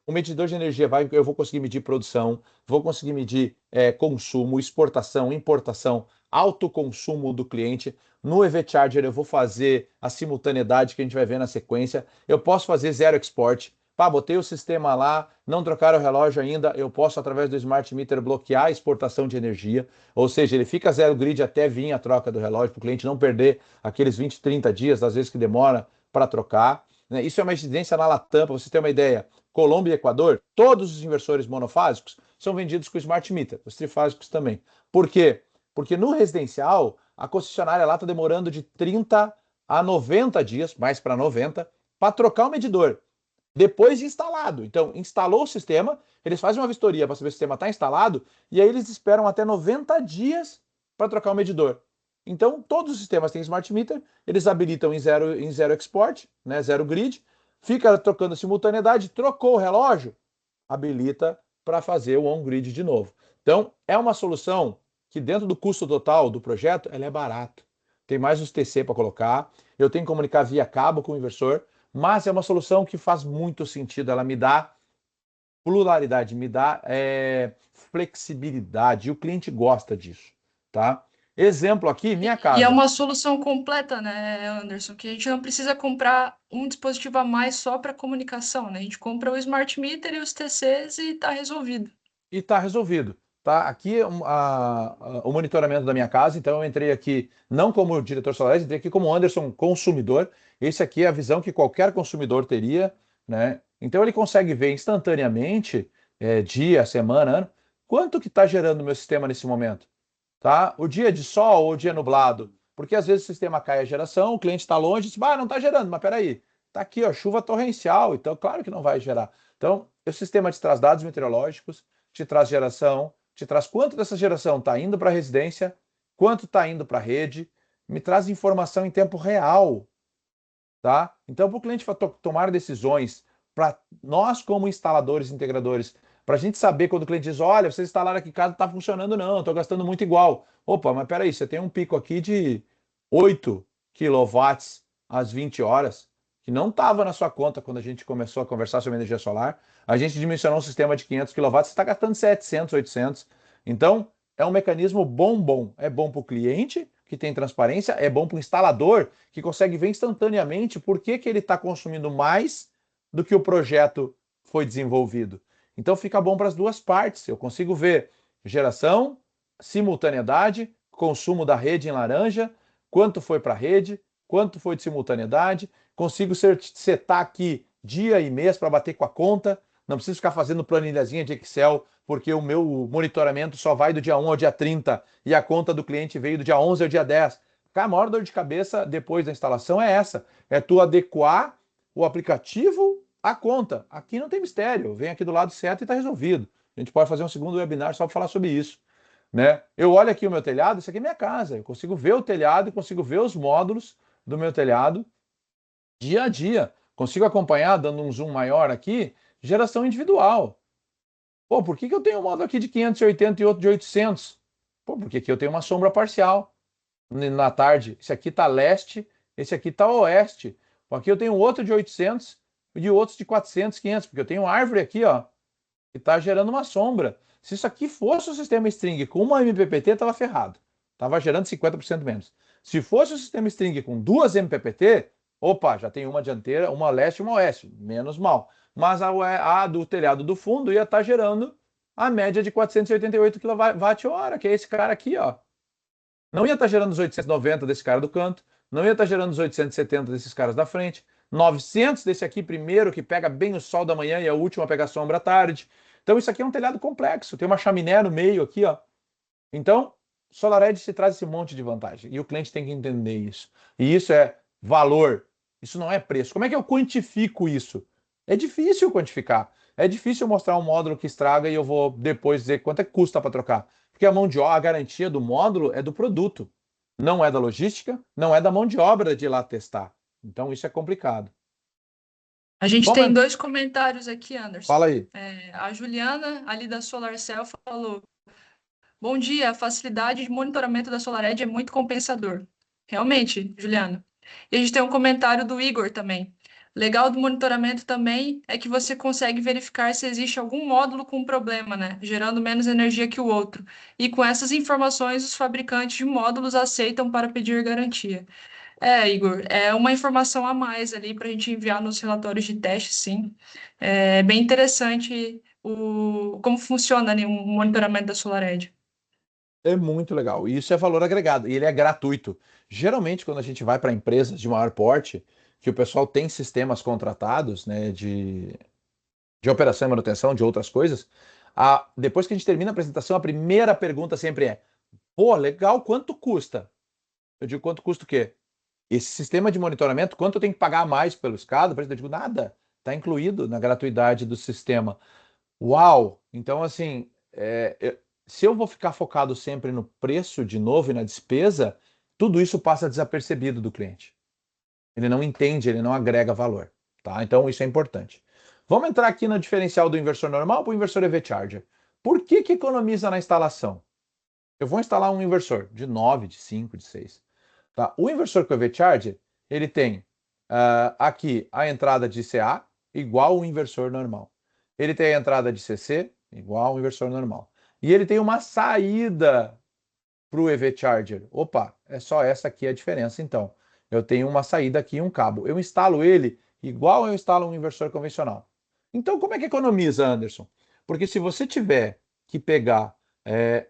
O medidor de energia eu vou conseguir medir produção, vou conseguir medir consumo, exportação, importação, autoconsumo do cliente. No EV Charger eu vou fazer a simultaneidade que a gente vai ver na sequência. Eu posso fazer zero export. Botei o sistema lá, não trocaram o relógio ainda, eu posso, através do Smart Meter, bloquear a exportação de energia. Ou seja, ele fica zero grid até vir a troca do relógio, para o cliente não perder aqueles 20, 30 dias, às vezes que demora para trocar. Né? Isso é uma incidência na Latam, para você ter uma ideia. Colômbia e Equador, todos os inversores monofásicos são vendidos com Smart Meter, os trifásicos também. Por quê? Porque no residencial, a concessionária lá está demorando de 30 a 90 dias, mais para 90, para trocar o medidor depois de instalado. Então, instalou o sistema, eles fazem uma vistoria para saber se o sistema está instalado, e aí eles esperam até 90 dias para trocar o medidor. Então, todos os sistemas têm Smart Meter, eles habilitam em zero export, né, zero grid, fica trocando simultaneidade, trocou o relógio, habilita para fazer o on-grid de novo. Então, é uma solução que dentro do custo total do projeto, ela é barato. Tem mais os TC para colocar, eu tenho que comunicar via cabo com o inversor, mas é uma solução que faz muito sentido, ela me dá pluralidade, me dá flexibilidade, e o cliente gosta disso, tá? Exemplo aqui, minha E é casa. uma solução completa, né, Anderson? Que a gente não precisa comprar um dispositivo a mais só para comunicação, né? A gente compra o Smart Meter e os TCs e está resolvido. E está resolvido. Tá? Aqui é o monitoramento da minha casa, então eu entrei aqui não como diretor Solaris, entrei aqui como Anderson consumidor. Esse aqui é a visão que qualquer consumidor teria, né? Então ele consegue ver instantaneamente, dia, semana, ano, quanto que está gerando o meu sistema nesse momento. Tá? O dia de sol ou o dia nublado, porque às vezes o sistema cai a geração, o cliente está longe, diz, não está gerando, mas peraí, está aqui, ó, chuva torrencial, então claro que não vai gerar. Então, o sistema te traz dados meteorológicos, te traz geração, te traz quanto dessa geração está indo para a residência, quanto está indo para a rede, me traz informação em tempo real, tá? Então, para o cliente tomar decisões, para nós como instaladores, integradores, para a gente saber quando o cliente diz, olha, vocês instalaram aqui em casa, não está funcionando não, estou gastando muito igual. Opa, mas peraí, você tem um pico aqui de 8 quilowatts às 20 horas, que não estava na sua conta quando a gente começou a conversar sobre energia solar. A gente dimensionou um sistema de 500 quilowatts, você está gastando 700, 800. Então, é um mecanismo bom. É bom para o cliente, que tem transparência, é bom para o instalador, que consegue ver instantaneamente por que, que ele está consumindo mais do que o projeto foi desenvolvido. Então fica bom para as duas partes. Eu consigo ver geração, simultaneidade, consumo da rede em laranja, quanto foi para a rede, quanto foi de simultaneidade. Consigo setar aqui dia e mês para bater com a conta. Não preciso ficar fazendo planilhazinha de Excel, porque o meu monitoramento só vai do dia 1 ao dia 30 e a conta do cliente veio do dia 11 ao dia 10. Cara, a maior dor de cabeça depois da instalação é essa: é tu adequar o aplicativo à conta. Aqui não tem mistério, vem aqui do lado certo e está resolvido. A gente pode fazer um segundo webinar só para falar sobre isso. Né? Eu olho aqui o meu telhado, isso aqui é minha casa. Eu consigo ver o telhado e consigo ver os módulos do meu telhado dia a dia. Consigo acompanhar, dando um zoom maior aqui, geração individual. Pô, por que que eu tenho um módulo aqui de 580 e outro de 800? Pô, porque aqui eu tenho uma sombra parcial na tarde. Esse aqui está leste, esse aqui está oeste. Aqui eu tenho outro de 800 e outros de 400, 500, porque eu tenho árvore aqui, ó, que está gerando uma sombra. Se isso aqui fosse o sistema string com uma MPPT, estava ferrado. Estava gerando 50% menos. Se fosse o sistema string com duas MPPT, opa, já tem uma dianteira, uma leste e uma oeste. Menos mal. Mas a do telhado do fundo ia estar gerando a média de 488 kWh, que é esse cara aqui, ó. Não ia estar gerando os 890 desse cara do canto, não ia estar gerando os 870 desses caras da frente, 900 desse aqui primeiro, que pega bem o sol da manhã e é o último a pegar sombra à tarde. Então isso aqui é um telhado complexo, tem uma chaminé no meio aqui, ó. Então, SolarEdge se traz esse monte de vantagem e o cliente tem que entender isso. E isso é valor, isso não é preço. Como é que eu quantifico isso? É difícil quantificar. É difícil mostrar um módulo que estraga e eu vou depois dizer quanto é que custa para trocar. Porque a mão de obra, a garantia do módulo é do produto, não é da logística, não é da mão de obra de ir lá testar. Então isso é complicado. A gente Vamos, tem dois comentários aqui, Anderson. fala aí. A Juliana, ali da SolarCell, falou: Bom dia, a facilidade de monitoramento da SolarEdge é muito compensador. Realmente, Juliana. E a gente tem um comentário do Igor também. Legal do monitoramento também é que você consegue verificar se existe algum módulo com problema, né? Gerando menos energia que o outro. E com essas informações, os fabricantes de módulos aceitam para pedir garantia. Igor, é uma informação a mais ali para a gente enviar nos relatórios de teste, sim. É bem interessante como funciona ali, um monitoramento da SolarEdge. É muito legal. E isso é valor agregado. E ele é gratuito. Geralmente, quando a gente vai para empresas de maior porte, que o pessoal tem sistemas contratados, né, de operação e manutenção, de outras coisas, depois que a gente termina a apresentação, a primeira pergunta sempre é: pô, legal, quanto custa? Eu digo, quanto custa o quê? Esse sistema de monitoramento, quanto eu tenho que pagar a mais pelo escada? Eu digo, nada. Está incluído na gratuidade do sistema. Uau! Então, assim, se eu vou ficar focado sempre no preço de novo e na despesa, tudo isso passa desapercebido do cliente. Ele não entende, ele não agrega valor, tá? Então, isso é importante. Vamos entrar aqui no diferencial do inversor normal para o inversor EV Charger. Por que que economiza na instalação? Eu vou instalar um inversor de 9, de 5, de 6. Tá? O inversor com EV Charger, ele tem aqui a entrada de CA igual o inversor normal. Ele tem a entrada de CC, igual um inversor normal. E ele tem uma saída para o EV Charger. Opa, é só essa aqui a diferença, então. Eu tenho uma saída aqui e um cabo. Eu instalo ele igual eu instalo um inversor convencional. Então, como é que economiza, Anderson? Porque se você tiver que pegar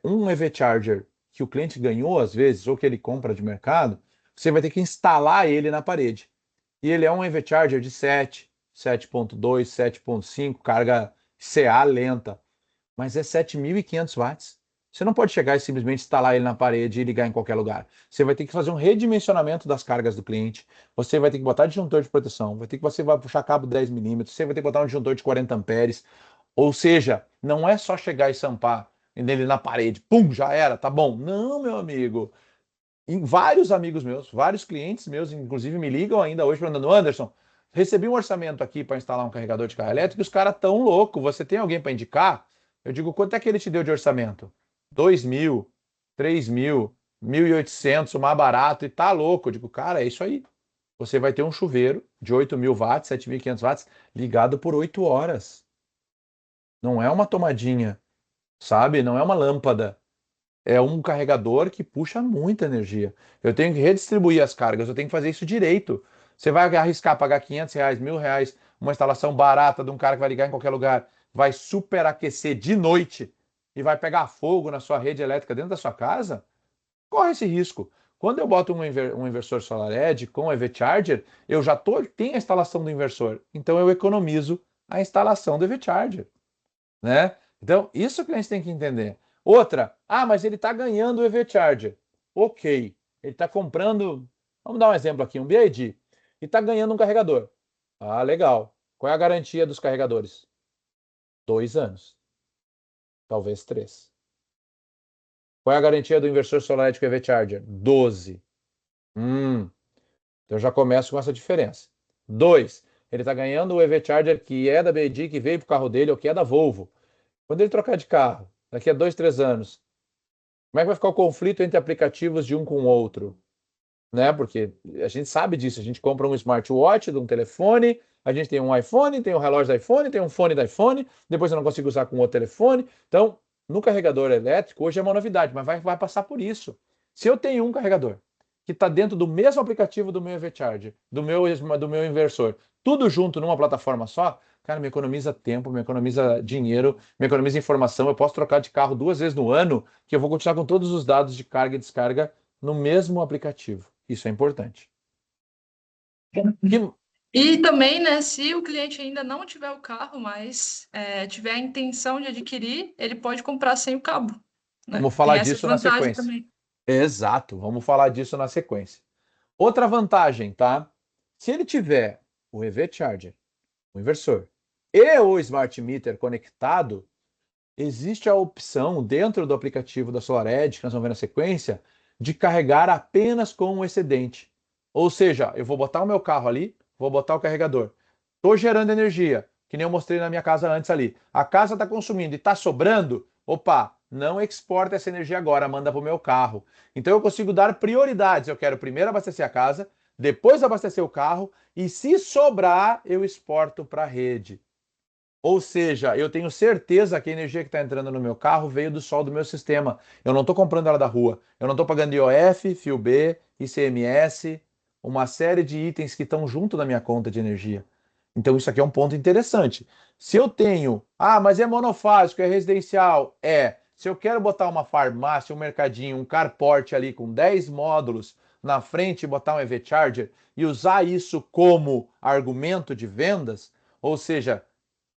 um EV Charger que o cliente ganhou, às vezes, ou que ele compra de mercado, você vai ter que instalar ele na parede. E ele é um EV Charger de 7, 7.2, 7.5, carga CA lenta, mas é 7.500 watts. Você não pode chegar e simplesmente instalar ele na parede e ligar em qualquer lugar. Você vai ter que fazer um redimensionamento das cargas do cliente. Você vai ter que botar disjuntor de proteção. Você vai puxar cabo 10 milímetros. Você vai ter que botar um disjuntor de 40 amperes. Ou seja, não é só chegar e sampar nele na parede. Pum, já era, tá bom. Não, meu amigo. E vários amigos meus, vários clientes meus, inclusive, me ligam ainda hoje falando: Anderson, recebi um orçamento aqui para instalar um carregador de carro elétrico e os caras tão loucos. Você tem alguém para indicar? Eu digo: quanto é que ele te deu de orçamento? 2.000, 3.000, 1.800, o mais barato, e tá louco. Eu digo: cara, é isso aí. Você vai ter um chuveiro de 8.000 watts, 7.500 watts, ligado por 8 horas. Não é uma tomadinha, sabe? Não é uma lâmpada, é um carregador que puxa muita energia. Eu tenho que redistribuir as cargas, eu tenho que fazer isso direito. Você vai arriscar pagar R$ 500, R$ 1.000, uma instalação barata de um cara que vai ligar em qualquer lugar, vai superaquecer de noite e vai pegar fogo na sua rede elétrica dentro da sua casa? Corre esse risco. Quando eu boto um inversor SolarEdge com EV Charger, eu já tenho a instalação do inversor. Então eu economizo a instalação do EV Charger, né? Então, isso que a gente tem que entender. Outra, mas ele está ganhando o EV Charger. Ok, ele está comprando, vamos dar um exemplo aqui, um BID, e está ganhando um carregador. Ah, legal. Qual é a garantia dos carregadores? 2 anos, talvez 3. Qual é a garantia do inversor solar elétrico EV Charger? 12. Então já começo com essa diferença. Dois, ele está ganhando o EV Charger que é da BID, que veio para o carro dele, ou que é da Volvo. Quando ele trocar de carro, daqui a 2, 3 anos, como é que vai ficar o conflito entre aplicativos de um com o outro? Né? Porque a gente sabe disso. A gente compra um smartwatch de um telefone, a gente tem um iPhone, tem um relógio da iPhone, tem um fone da iPhone, depois eu não consigo usar com outro telefone. Então, no carregador elétrico, hoje é uma novidade, mas vai passar por isso. Se eu tenho um carregador que está dentro do mesmo aplicativo do meu EV Charger, do meu inversor, tudo junto numa plataforma só, cara, me economiza tempo, me economiza dinheiro, me economiza informação. Eu posso trocar de carro 2 vezes no ano, que eu vou continuar com todos os dados de carga e descarga no mesmo aplicativo. Isso é importante. Que- E também, né, se o cliente ainda não tiver o carro, mas tiver a intenção de adquirir, ele pode comprar sem o cabo, né? Vamos Tem falar essa disso na vantagem sequência. também. Exato, vamos falar disso na sequência. Outra vantagem, tá? Se ele tiver o EV Charger, o inversor, e o Smart Meter conectado, existe a opção dentro do aplicativo da SolarEdge, que nós vamos ver na sequência, de carregar apenas com o excedente. Ou seja, eu vou botar o meu carro ali, vou botar o carregador. Estou gerando energia, que nem eu mostrei na minha casa antes ali. A casa está consumindo e está sobrando. Opa, não exporta essa energia agora, manda para o meu carro. Então eu consigo dar prioridades. Eu quero primeiro abastecer a casa, depois abastecer o carro e se sobrar, eu exporto para a rede. Ou seja, eu tenho certeza que a energia que está entrando no meu carro veio do sol do meu sistema. Eu não estou comprando ela da rua. Eu não estou pagando IOF, Fio B, ICMS, uma série de itens que estão junto da minha conta de energia. Então, isso aqui é um ponto interessante. Se eu tenho, mas é monofásico, é residencial. É. Se eu quero botar uma farmácia, um mercadinho, um carport ali com 10 módulos na frente e botar um EV Charger e usar isso como argumento de vendas, ou seja,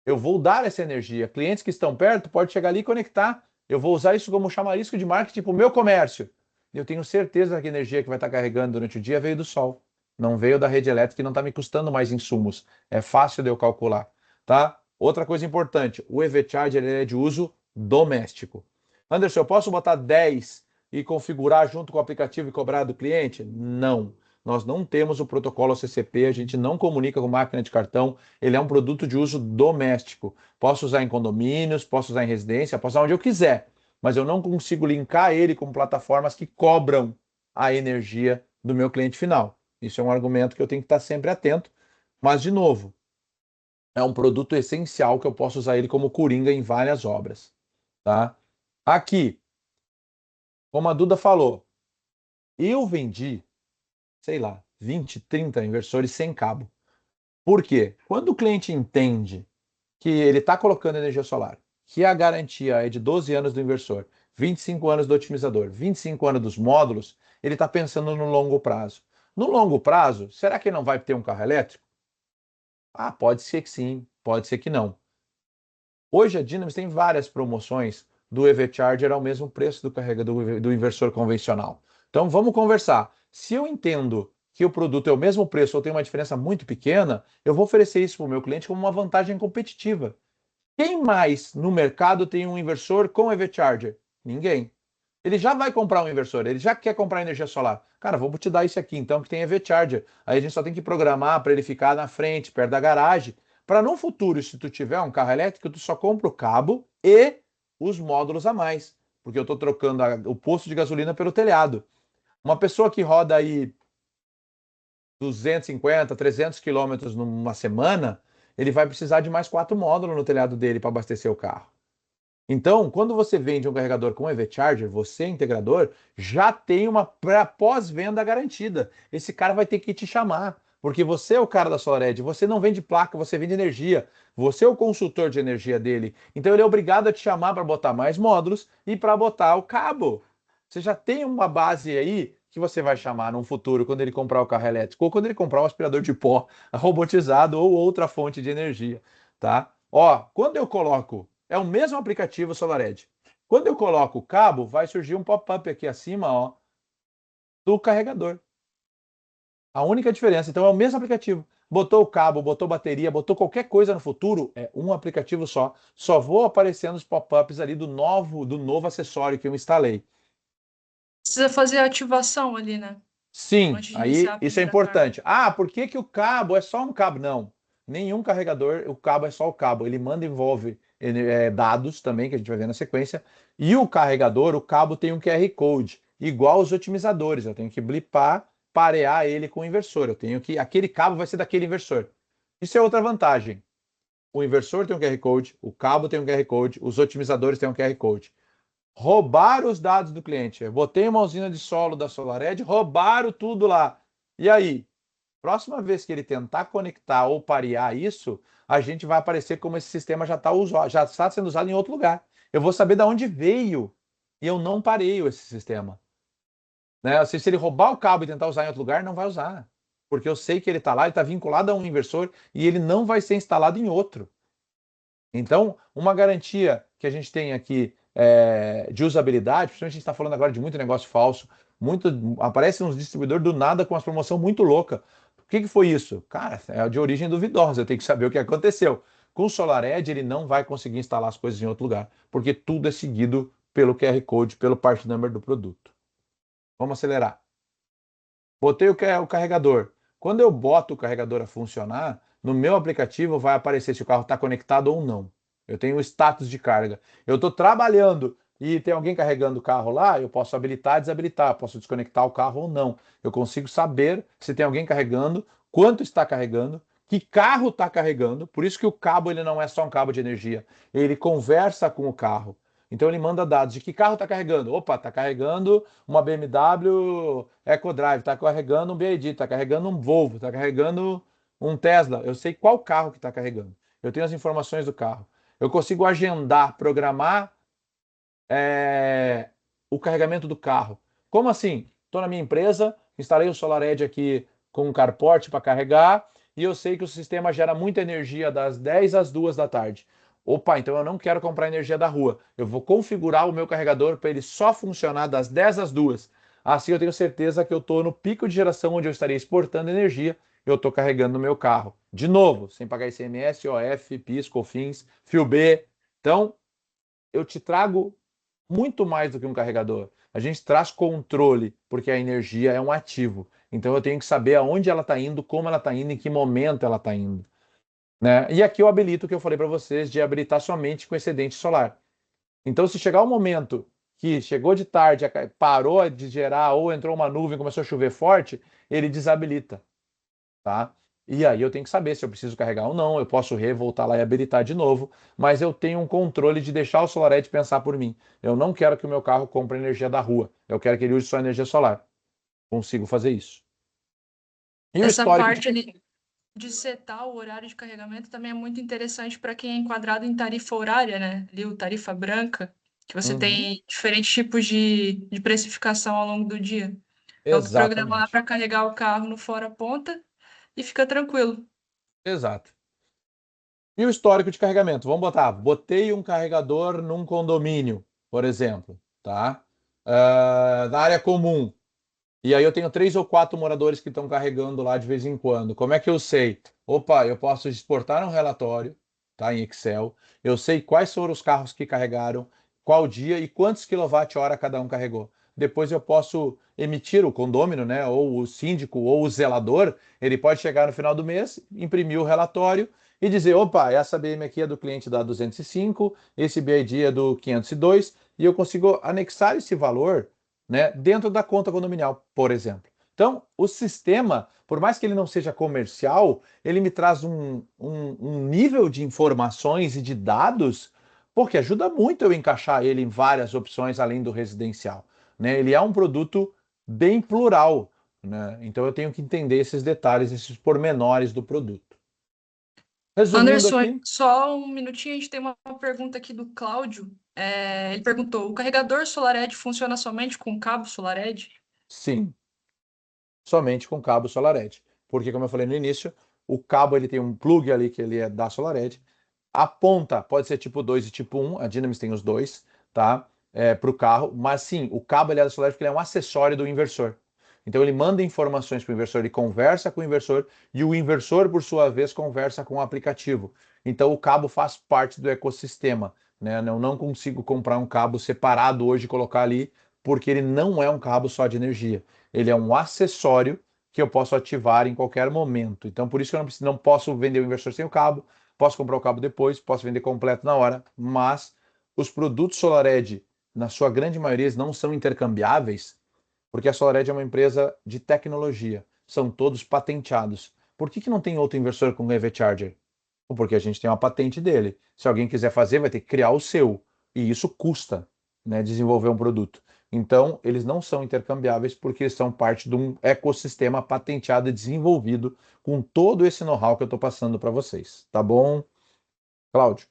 eu vou dar essa energia. Clientes que estão perto podem chegar ali e conectar. Eu vou usar isso como chamarisco de marketing para o meu comércio. Eu tenho certeza que a energia que vai estar carregando durante o dia veio do sol. Não veio da rede elétrica e não está me custando mais insumos. É fácil de eu calcular, tá? Outra coisa importante, o EV Charger ele é de uso doméstico. Anderson, eu posso botar 10 e configurar junto com o aplicativo e cobrar do cliente? Não. Nós não temos o protocolo CCP, a gente não comunica com máquina de cartão, ele é um produto de uso doméstico. Posso usar em condomínios, posso usar em residência, posso usar onde eu quiser, mas eu não consigo linkar ele com plataformas que cobram a energia do meu cliente final. Isso é um argumento que eu tenho que estar sempre atento. Mas, de novo, É um produto essencial que eu posso usar ele como coringa em várias obras, tá? Aqui, como a Duda falou, eu vendi, sei lá, 20, 30 inversores sem cabo. Por quê? Quando o cliente entende que ele está colocando energia solar, que a garantia é de 12 anos do inversor, 25 anos do otimizador, 25 anos dos módulos, ele está pensando no longo prazo. No longo prazo, será que ele não vai ter um carro elétrico? Ah, pode ser que sim, pode ser que não. Hoje a Dynamis tem várias promoções do EV Charger ao mesmo preço do carregador do inversor convencional. Então vamos conversar. Se eu entendo que o produto é o mesmo preço ou tem uma diferença muito pequena, eu vou oferecer isso para o meu cliente como uma vantagem competitiva. Quem mais no mercado tem um inversor com EV Charger? Ninguém. Ele já vai comprar um inversor, ele já quer comprar energia solar. Cara, vamos te dar isso aqui então que tem EV Charger. Aí a gente só tem que programar para ele ficar na frente, perto da garagem, para no futuro, se tu tiver um carro elétrico, tu só compra o cabo e os módulos a mais, porque eu estou trocando o posto de gasolina pelo telhado. Uma pessoa que roda aí 250, 300 quilômetros numa semana, ele vai precisar de mais 4 módulos no telhado dele para abastecer o carro. Então, quando você vende um carregador com EV Charger, você, integrador, já tem uma pós-venda garantida. Esse cara vai ter que te chamar, porque você é o cara da SolarEdge, você não vende placa, você vende energia. Você é o consultor de energia dele. Então, ele é obrigado a te chamar para botar mais módulos e para botar o cabo. Você já tem uma base aí que você vai chamar no futuro, quando ele comprar o carro elétrico, ou quando ele comprar um aspirador de pó robotizado ou outra fonte de energia, tá? Ó, quando eu coloco é o mesmo aplicativo SolarEdge. Quando eu coloco o cabo, vai surgir um pop-up aqui acima, ó, do carregador. A única diferença, então, é o mesmo aplicativo. Botou o cabo, botou bateria, botou qualquer coisa no futuro, é um aplicativo só. Só vou aparecendo os pop-ups ali do novo acessório que eu instalei. Precisa fazer a ativação ali, né? Sim, Antes de iniciar aí a isso é primeira carga. importante. Ah, por que que o cabo é só um cabo? Não, nenhum carregador, o cabo é só o cabo. Ele manda e envolve dados também, que a gente vai ver na sequência. E o carregador, o cabo tem um QR Code, igual os otimizadores. Eu tenho que blipar, parear ele com o inversor. Eu tenho que, aquele cabo vai ser daquele inversor. Isso é outra vantagem. O inversor tem um QR Code, o cabo tem um QR Code, os otimizadores têm um QR Code. Roubaram os dados do cliente. Eu botei uma usina de solo da SolarEdge, roubaram tudo lá. E aí, próxima vez que ele tentar conectar ou parear isso, a gente vai aparecer como esse sistema já está sendo usado em outro lugar. Eu vou saber de onde veio e eu não pareio esse sistema. Né? Se ele roubar o cabo e tentar usar em outro lugar, não vai usar. Porque eu sei que ele está lá, ele está vinculado a um inversor e ele não vai ser instalado em outro. Então, uma garantia que a gente tem aqui de usabilidade, principalmente a gente está falando agora de muito negócio falso, muito, aparece uns distribuidores do nada com uma promoção muito louca. O que que foi isso? Cara, é de origem duvidosa, eu tenho que saber o que aconteceu. Com o SolarEdge, ele não vai conseguir instalar as coisas em outro lugar, porque tudo é seguido pelo QR Code, pelo part number do produto. Vamos acelerar. Botei o carregador. Quando eu boto o carregador a funcionar, no meu aplicativo vai aparecer se o carro está conectado ou não. Eu tenho o status de carga. Eu estou trabalhando e tem alguém carregando o carro lá, eu posso habilitar e desabilitar, posso desconectar o carro ou não. Eu consigo saber se tem alguém carregando, quanto está carregando, que carro está carregando. Por isso que o cabo ele não é só um cabo de energia, ele conversa com o carro. Então ele manda dados de que carro está carregando. Opa, está carregando uma BMW EcoDrive, está carregando um BYD, está carregando um Volvo, está carregando um Tesla. Eu sei qual carro que está carregando. Eu tenho as informações do carro. Eu consigo agendar, programar é, o carregamento do carro. Como assim? Estou na minha empresa, instalei o SolarEdge aqui com um carport para carregar e eu sei que o sistema gera muita energia das 10 às 2 da tarde. Opa, então eu não quero comprar energia da rua. Eu vou configurar o meu carregador para ele só funcionar das 10 às 2. Assim eu tenho certeza que eu estou no pico de geração onde eu estaria exportando energia. Eu estou carregando no meu carro. De novo, sem pagar ICMS, OF, PIS, COFINS, FIO B. Então, eu te trago muito mais do que um carregador. A gente traz controle, porque a energia é um ativo. Então eu tenho que saber aonde ela está indo, como ela está indo, em que momento ela está indo. Né? E aqui eu habilito o que eu falei para vocês de habilitar somente com excedente solar. Então, se chegar um momento que chegou de tarde, parou de gerar ou entrou uma nuvem, começou a chover forte, ele desabilita, tá? E aí eu tenho que saber se eu preciso carregar ou não, eu posso voltar lá e habilitar de novo, mas eu tenho um controle de deixar o SolarEdge pensar por mim. Eu não quero que o meu carro compre energia da rua, eu quero que ele use só energia solar. Consigo fazer isso. E o Essa histórico de... parte ali de setar o horário de carregamento também é muito interessante para quem é enquadrado em tarifa horária, né? Ali o tarifa branca, que você Uhum, tem diferentes tipos de precificação ao longo do dia. Então, tu programa lá exatamente. para carregar o carro no fora ponta e fica tranquilo. Exato. E o histórico de carregamento? Vamos botar, botei um carregador num condomínio, por exemplo, tá? Na área comum. E aí eu tenho 3 ou 4 moradores que estão carregando lá de vez em quando. Como é que eu sei? Opa, eu posso exportar um relatório, tá, em Excel. Eu sei quais foram os carros que carregaram, qual dia e quantos quilowatt-hora cada um carregou. Depois eu posso emitir o condômino, né, ou o síndico ou o zelador, ele pode chegar no final do mês, imprimir o relatório e dizer, opa, essa BM aqui é do cliente da 205, esse BID é do 502, e eu consigo anexar esse valor, né, dentro da conta condominial, por exemplo. Então, o sistema, por mais que ele não seja comercial, ele me traz um nível de informações e de dados, porque ajuda muito eu encaixar ele em várias opções além do residencial, né? Ele é um produto bem plural, né? Então eu tenho que entender esses detalhes, esses pormenores do produto. Resumindo Anderson, aqui, só um minutinho, a gente tem uma pergunta aqui do Cláudio. Ele perguntou: o carregador SolarEdge funciona somente com cabo SolarEdge? sim, somente com cabo SolarEdge, porque como eu falei no início, o cabo ele tem um plug ali que ele é da SolarEdge. A ponta pode ser tipo 2 e tipo um, a Dynamis tem os dois, tá? Para o carro, mas sim, o cabo ele é da SolarEdge porque ele é um acessório do inversor. Então ele manda informações para o inversor, ele conversa com o inversor e o inversor, por sua vez, conversa com o aplicativo. Então o cabo faz parte do ecossistema, né? Eu não consigo comprar um cabo separado hoje e colocar ali, porque ele não é um cabo só de energia. Ele é um acessório que eu posso ativar em qualquer momento. Então por isso que eu não posso vender o inversor sem o cabo. Posso comprar o cabo depois, posso vender completo na hora, mas os produtos SolarEdge, na sua grande maioria, eles não são intercambiáveis, porque a SolarEdge é uma empresa de tecnologia, são todos patenteados. Por que não tem outro inversor com EV Charger? Porque a gente tem uma patente dele. Se alguém quiser fazer, vai ter que criar o seu. E isso custa, né, desenvolver um produto. Então, eles não são intercambiáveis porque eles são parte de um ecossistema patenteado e desenvolvido com todo esse know-how que eu estou passando para vocês. Tá bom, Cláudio?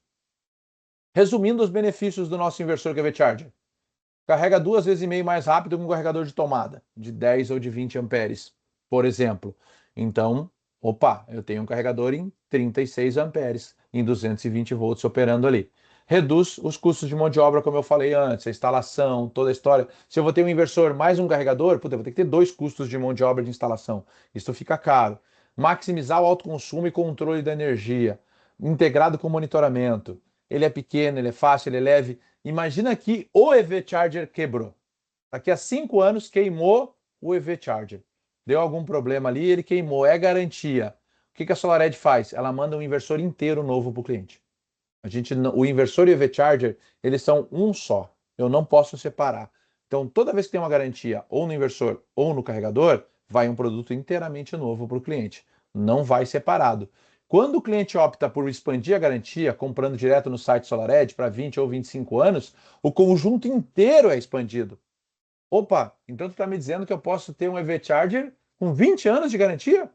Resumindo os benefícios do nosso inversor QV Charger. Carrega 2,5 vezes mais rápido que um carregador de tomada, de 10 ou de 20 amperes, por exemplo. Então, opa, eu tenho um carregador em 36 amperes, em 220 volts operando ali. Reduz os custos de mão de obra, como eu falei antes, a instalação, toda a história. Se eu vou ter um inversor mais um carregador, puta, eu vou ter que ter 2 custos de mão de obra de instalação. Isso fica caro. Maximizar o autoconsumo e controle da energia, integrado com monitoramento. Ele é pequeno, ele é fácil, ele é leve. Imagina que o EV Charger quebrou. Daqui a 5 anos queimou o EV Charger. Deu algum problema ali, ele queimou. É garantia. O que a SolarEdge faz? Ela manda um inversor inteiro novo para o cliente. O inversor e o EV Charger, eles são um só. Eu não posso separar. Então, toda vez que tem uma garantia ou no inversor ou no carregador, vai um produto inteiramente novo para o cliente. Não vai separado. Quando o cliente opta por expandir a garantia, comprando direto no site SolarEdge para 20 ou 25 anos, o conjunto inteiro é expandido. Opa, então tu está me dizendo que eu posso ter um EV Charger com 20 anos de garantia?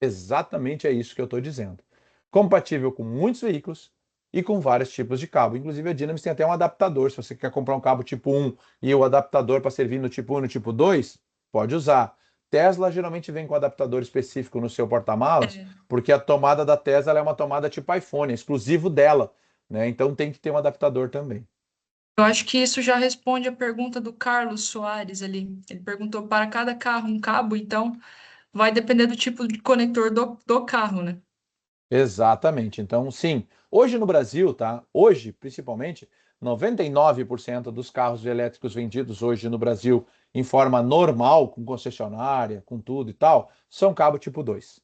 Exatamente é isso que eu estou dizendo. Compatível com muitos veículos e com vários tipos de cabo. Inclusive a Dynamis tem até um adaptador. Se você quer comprar um cabo tipo 1 e o adaptador para servir no tipo 1 e no tipo 2, pode usar. Tesla geralmente vem com adaptador específico no seu porta-malas, É, porque a tomada da Tesla é uma tomada tipo iPhone, é exclusivo dela, né? Então tem que ter um adaptador também. eu acho que isso já responde a pergunta do Carlos Soares ali. Ele perguntou para cada carro um cabo, então vai depender do tipo de conector do carro, né? Exatamente. Então, sim, hoje no Brasil, tá? Hoje, principalmente, 99% dos carros elétricos vendidos hoje no Brasil em forma normal, com concessionária, com tudo e tal, são cabo tipo 2.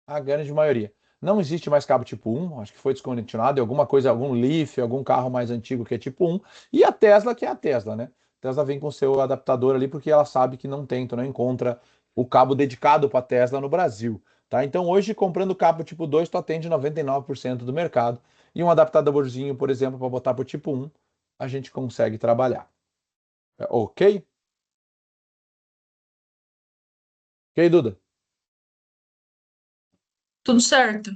A grande maioria. Não existe mais cabo tipo 1, acho que foi descontinuado, alguma coisa, algum Leaf, algum carro mais antigo que é tipo 1, e a Tesla, que é a Tesla, né? A Tesla vem com seu adaptador ali porque ela sabe que não tem, então não encontra o cabo dedicado para a Tesla no Brasil. Tá? Então, hoje, comprando cabo tipo 2, tu atende 99% do mercado. E um adaptadorzinho, por exemplo, para botar para o tipo 1, a gente consegue trabalhar. Ok? Ok, Duda? Tudo certo.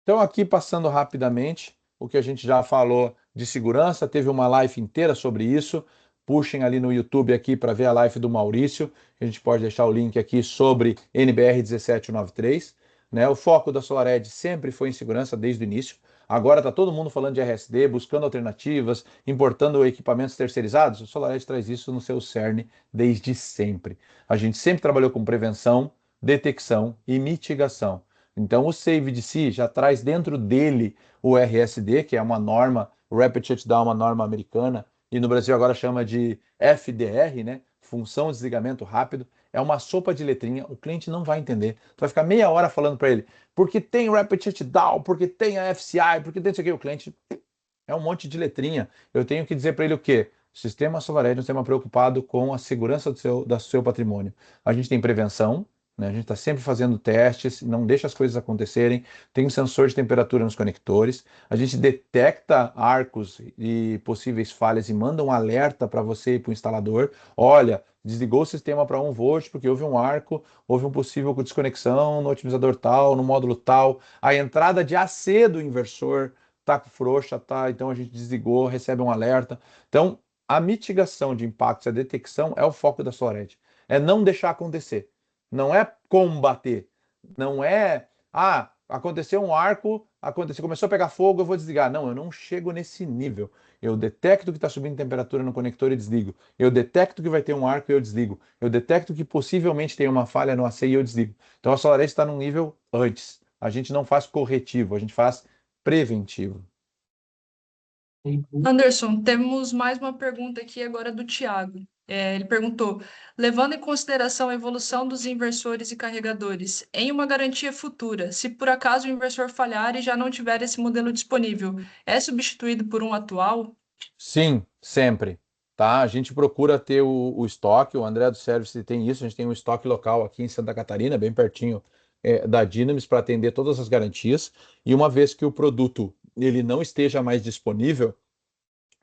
Então, aqui passando rapidamente, o que a gente já falou de segurança, teve uma live inteira sobre isso. Puxem ali no YouTube aqui para ver a live do Maurício. A gente pode deixar o link aqui sobre NBR 1793. Né? O foco da SolarEdge sempre foi em segurança desde o início. Agora está todo mundo falando de RSD, buscando alternativas, importando equipamentos terceirizados. O SolarEdge traz isso no seu cerne desde sempre. A gente sempre trabalhou com prevenção, detecção e mitigação. Então, o Save de si já traz dentro dele o RSD, que é uma norma, o Rapid Shutdown é uma norma americana, e no Brasil agora chama de FDR, né? Função de desligamento rápido. É uma sopa de letrinha, o cliente não vai entender. Tu vai ficar meia hora falando para ele, porque tem Rapid Shutdown, porque tem a FCI, porque tem isso aqui. O cliente é um monte de letrinha. Eu tenho que dizer para ele o quê? O sistema SolarEdge é um sistema preocupado com a segurança do seu patrimônio. A gente tem prevenção, né? A gente está sempre fazendo testes, não deixa as coisas acontecerem. Tem um sensor de temperatura nos conectores. A gente detecta arcos e possíveis falhas e manda um alerta para você e para o instalador. Olha, desligou o sistema para 1 volt porque houve um arco, houve um possível desconexão no otimizador tal, no módulo tal. A entrada de AC do inversor tá frouxa, tá? Então a gente desligou, recebe um alerta. Então, a mitigação de impactos, a detecção é o foco da SolarEdge. É não deixar acontecer. Não é combater. Não é, aconteceu um arco, aconteceu, começou a pegar fogo, eu vou desligar. Não, eu não chego nesse nível. Eu detecto que está subindo temperatura no conector e desligo. Eu detecto que vai ter um arco e eu desligo. Eu detecto que possivelmente tem uma falha no AC e eu desligo. Então a SolarEdge está num nível antes. A gente não faz corretivo, a gente faz preventivo. Anderson, temos mais uma pergunta aqui agora do Tiago. Ele perguntou: levando em consideração a evolução dos inversores e carregadores, em uma garantia futura, se por acaso o inversor falhar e já não tiver esse modelo disponível, é substituído por um atual? Sim, sempre. Tá? A gente procura ter o estoque, o André do Service tem isso, a gente tem um estoque local aqui em Santa Catarina, bem pertinho da Dynamis, para atender todas as garantias. E uma vez que o produto ele não esteja mais disponível,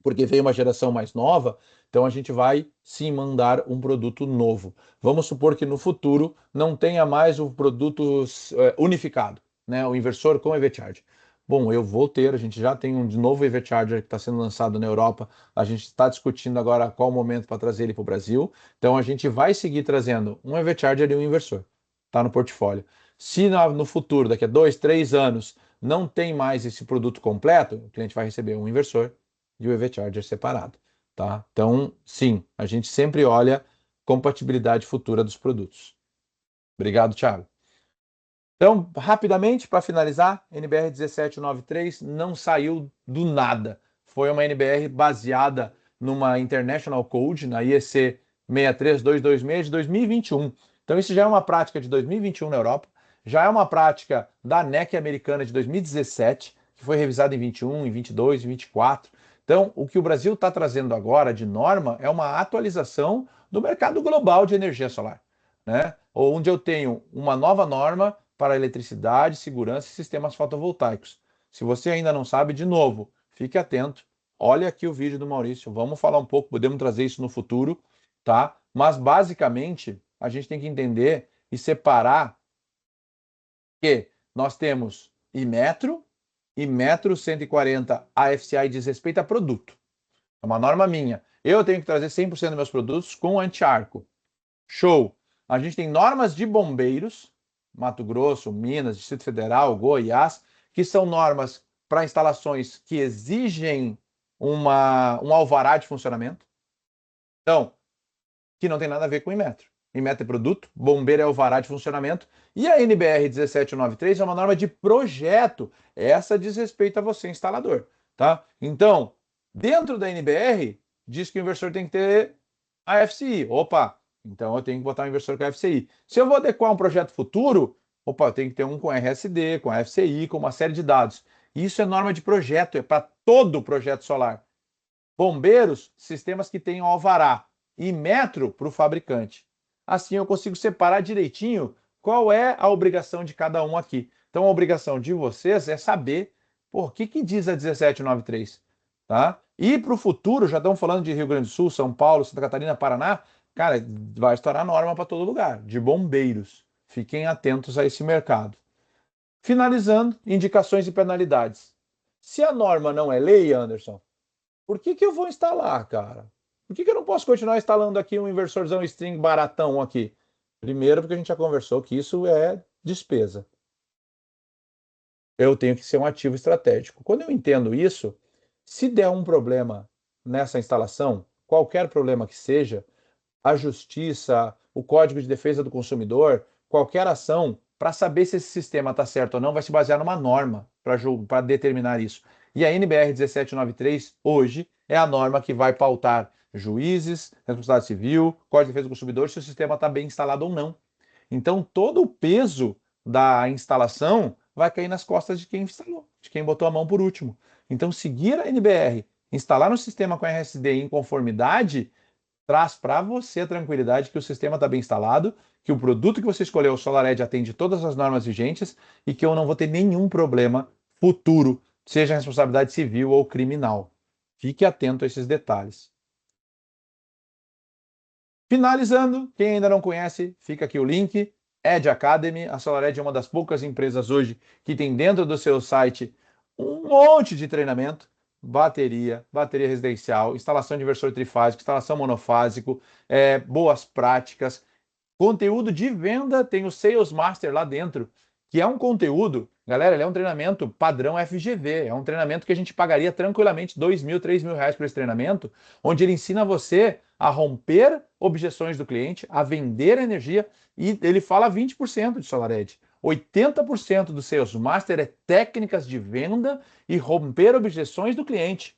porque veio uma geração mais nova, então a gente vai sim mandar um produto novo. Vamos supor que no futuro não tenha mais o produto unificado, né? O inversor com EV Charge. Bom, eu vou ter, a gente já tem um de novo EV Charger que está sendo lançado na Europa, a gente está discutindo agora qual o momento para trazer ele para o Brasil, então a gente vai seguir trazendo um EV Charger e um inversor, está no portfólio. Se no futuro, daqui a 2, 3 anos, não tem mais esse produto completo, o cliente vai receber um inversor e o EV Charger separado, tá? Então, sim, a gente sempre olha compatibilidade futura dos produtos. Obrigado, Thiago. Então, rapidamente, para finalizar, NBR 1793 não saiu do nada. Foi uma NBR baseada numa International Code, na IEC 63226 de 2021. Então, isso já é uma prática de 2021 na Europa, já é uma prática da NEC americana de 2017, que foi revisada em 21, em 22, em 24. Então, o que o Brasil está trazendo agora de norma é uma atualização do mercado global de energia solar, né? Onde eu tenho uma nova norma para eletricidade, segurança e sistemas fotovoltaicos. Se você ainda não sabe, de novo, fique atento. Olha aqui o vídeo do Maurício. Vamos falar um pouco, podemos trazer isso no futuro, tá? Mas basicamente, a gente tem que entender e separar que nós temos Imetro e Metro 140 AFCI diz respeito a produto. É uma norma minha. Eu tenho que trazer 100% dos meus produtos com anti-arco. Show! A gente tem normas de bombeiros, Mato Grosso, Minas, Distrito Federal, Goiás, que são normas para instalações que exigem um alvará de funcionamento. Então, que não tem nada a ver com o Inmetro. Inmetro é produto, bombeiro é alvará de funcionamento, e a NBR 1793 é uma norma de projeto. Essa diz respeito a você, instalador. Tá? Então, dentro da NBR, diz que o inversor tem que ter a FCI. Opa, então eu tenho que botar um inversor com a FCI. Se eu vou adequar um projeto futuro, opa, eu tenho que ter um com RSD, com a FCI, com uma série de dados. Isso é norma de projeto, é para todo o projeto solar. Bombeiros, sistemas que tenham alvará. E metro para o fabricante. Assim eu consigo separar direitinho Qual é a obrigação de cada um aqui? Então, a obrigação de vocês é saber, o que que diz a 1793, tá? E para o futuro, já estamos falando de Rio Grande do Sul, São Paulo, Santa Catarina, Paraná, cara, vai estourar norma para todo lugar, de bombeiros. Fiquem atentos a esse mercado. Finalizando, indicações e penalidades. Se a norma não é lei, Anderson, por que que eu vou instalar, cara? Por que que eu não posso continuar instalando aqui um inversorzão string baratão aqui? Primeiro, porque a gente já conversou que isso é despesa. Eu tenho que ser um ativo estratégico. Quando eu entendo isso, se der um problema nessa instalação, qualquer problema que seja, a justiça, o Código de Defesa do Consumidor, qualquer ação para saber se esse sistema está certo ou não, vai se basear numa norma para determinar isso. E a NBR 1793, hoje, é a norma que vai pautar juízes, responsabilidade civil, Código de Defesa do Consumidor, se o sistema está bem instalado ou não. Então, todo o peso da instalação vai cair nas costas de quem instalou, de quem botou a mão por último. Então, seguir a NBR, instalar um sistema com RSD em conformidade, traz para você a tranquilidade que o sistema está bem instalado, que o produto que você escolheu, o SolarEdge, atende todas as normas vigentes e que eu não vou ter nenhum problema futuro, seja responsabilidade civil ou criminal. Fique atento a esses detalhes. Finalizando, quem ainda não conhece, fica aqui o link. Edge Academy. A SolarEdge é uma das poucas empresas hoje que tem dentro do seu site um monte de treinamento. Bateria residencial, instalação de inversor trifásico, instalação monofásico, boas práticas, conteúdo de venda, tem o Sales Master lá dentro, que é um conteúdo, galera, ele é um treinamento padrão FGV, é um treinamento que a gente pagaria tranquilamente R$ 2.000, R$ 3.000 por esse treinamento, onde ele ensina você a romper objeções do cliente, a vender energia, e ele fala 20% de SolarEdge. 80% do Sales Master é técnicas de venda e romper objeções do cliente.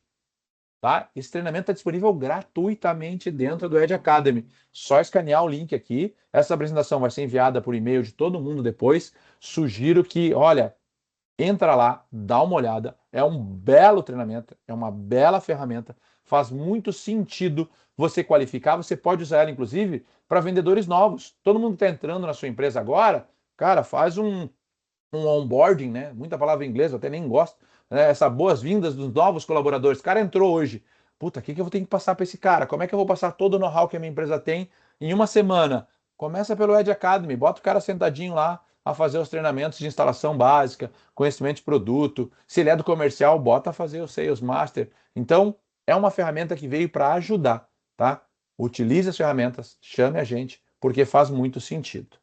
Tá? Esse treinamento está disponível gratuitamente dentro do Edge Academy. Só escanear o link aqui. Essa apresentação vai ser enviada por e-mail de todo mundo depois. Sugiro que, olha, entra lá, dá uma olhada. É um belo treinamento, é uma bela ferramenta. Faz muito sentido você qualificar. Você pode usar ela, inclusive, para vendedores novos. Todo mundo que está entrando na sua empresa agora, cara, faz um onboarding, né? Muita palavra em inglês, eu até nem gosto, né? Essa boas-vindas dos novos colaboradores. O cara entrou hoje. Puta, o que que eu vou ter que passar para esse cara? Como é que eu vou passar todo o know-how que a minha empresa tem em uma semana? Começa pelo Edge Academy, bota o cara sentadinho lá a fazer os treinamentos de instalação básica, conhecimento de produto. Se ele é do comercial, bota a fazer o Sales Master. Então, é uma ferramenta que veio para ajudar, tá? Utilize as ferramentas, chame a gente, porque faz muito sentido.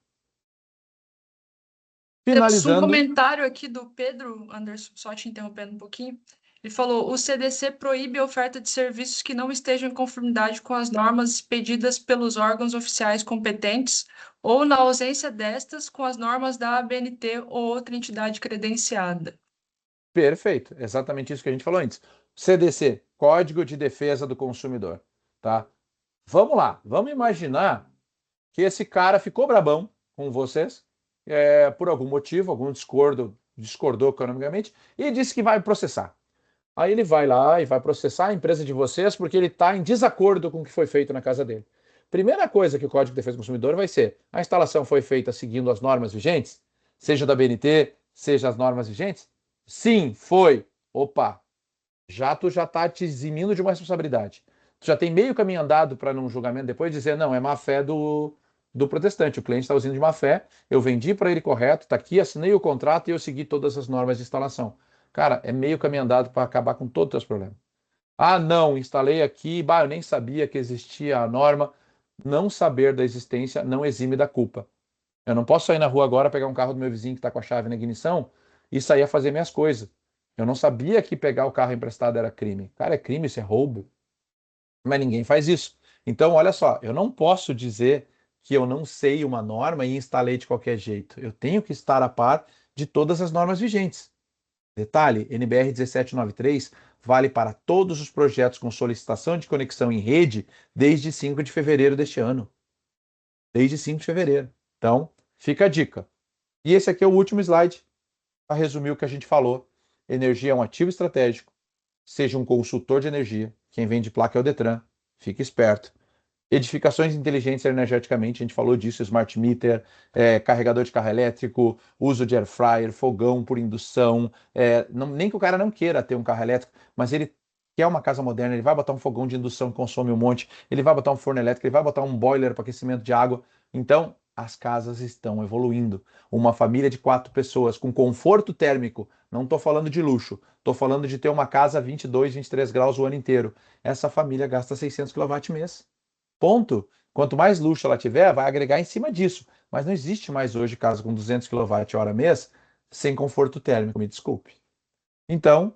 Temos um Finalizando, comentário aqui do Pedro Anderson, só te interrompendo um pouquinho. Ele falou: o CDC proíbe a oferta de serviços que não estejam em conformidade com as normas expedidas pelos órgãos oficiais competentes ou, na ausência destas, com as normas da ABNT ou outra entidade credenciada. perfeito, exatamente isso que a gente falou antes. CDC, Código de Defesa do Consumidor, tá? Vamos lá, vamos imaginar que esse cara ficou brabão com vocês, por algum motivo, algum discordou economicamente e disse que vai processar. Aí ele vai lá e vai processar a empresa de vocês porque ele está em desacordo com o que foi feito na casa dele. Primeira coisa que o Código de Defesa do Consumidor vai ser: a instalação foi feita seguindo as normas vigentes, seja da BNT, seja as normas vigentes? Sim, foi. Opa, tu já está te eximindo de uma responsabilidade. Tu já tem meio caminho andado para num julgamento depois dizer, não, é má fé do protestante. O cliente está usando de má fé, eu vendi para ele correto, está aqui, assinei o contrato e eu segui todas as normas de instalação. Cara, é meio caminho andado para acabar com todos os teus problemas. Ah, não, instalei aqui, bah, eu nem sabia que existia a norma. Não saber da existência não exime da culpa. Eu não posso sair na rua agora, pegar um carro do meu vizinho que está com a chave na ignição e sair a fazer minhas coisas. Eu não sabia que pegar o carro emprestado era crime. Cara, é crime, isso é roubo. Mas ninguém faz isso. Então, olha só, eu não posso dizer que eu não sei uma norma e instalei de qualquer jeito. Eu tenho que estar a par de todas as normas vigentes. Detalhe, NBR 1793 vale para todos os projetos com solicitação de conexão em rede desde 5 de fevereiro deste ano. Desde 5 de fevereiro. Então, fica a dica. E esse aqui é o último slide para resumir o que a gente falou. Energia é um ativo estratégico. Seja um consultor de energia. Quem vende placa é o Detran. Fique esperto. Edificações inteligentes energeticamente, a gente falou disso, smart meter, carregador de carro elétrico, uso de air fryer, fogão por indução, nem que o cara não queira ter um carro elétrico, mas ele quer uma casa moderna, ele vai botar um fogão de indução que consome um monte, ele vai botar um forno elétrico, ele vai botar um boiler para aquecimento de água. Então, as casas estão evoluindo. Uma família de 4 pessoas com conforto térmico, não estou falando de luxo, estou falando de ter uma casa a 22, 23 graus o ano inteiro. Essa família gasta 600 kW mês. Ponto. Quanto mais luxo ela tiver, vai agregar em cima disso. Mas não existe mais hoje casa com 200 kWh mês sem conforto térmico, me desculpe. Então,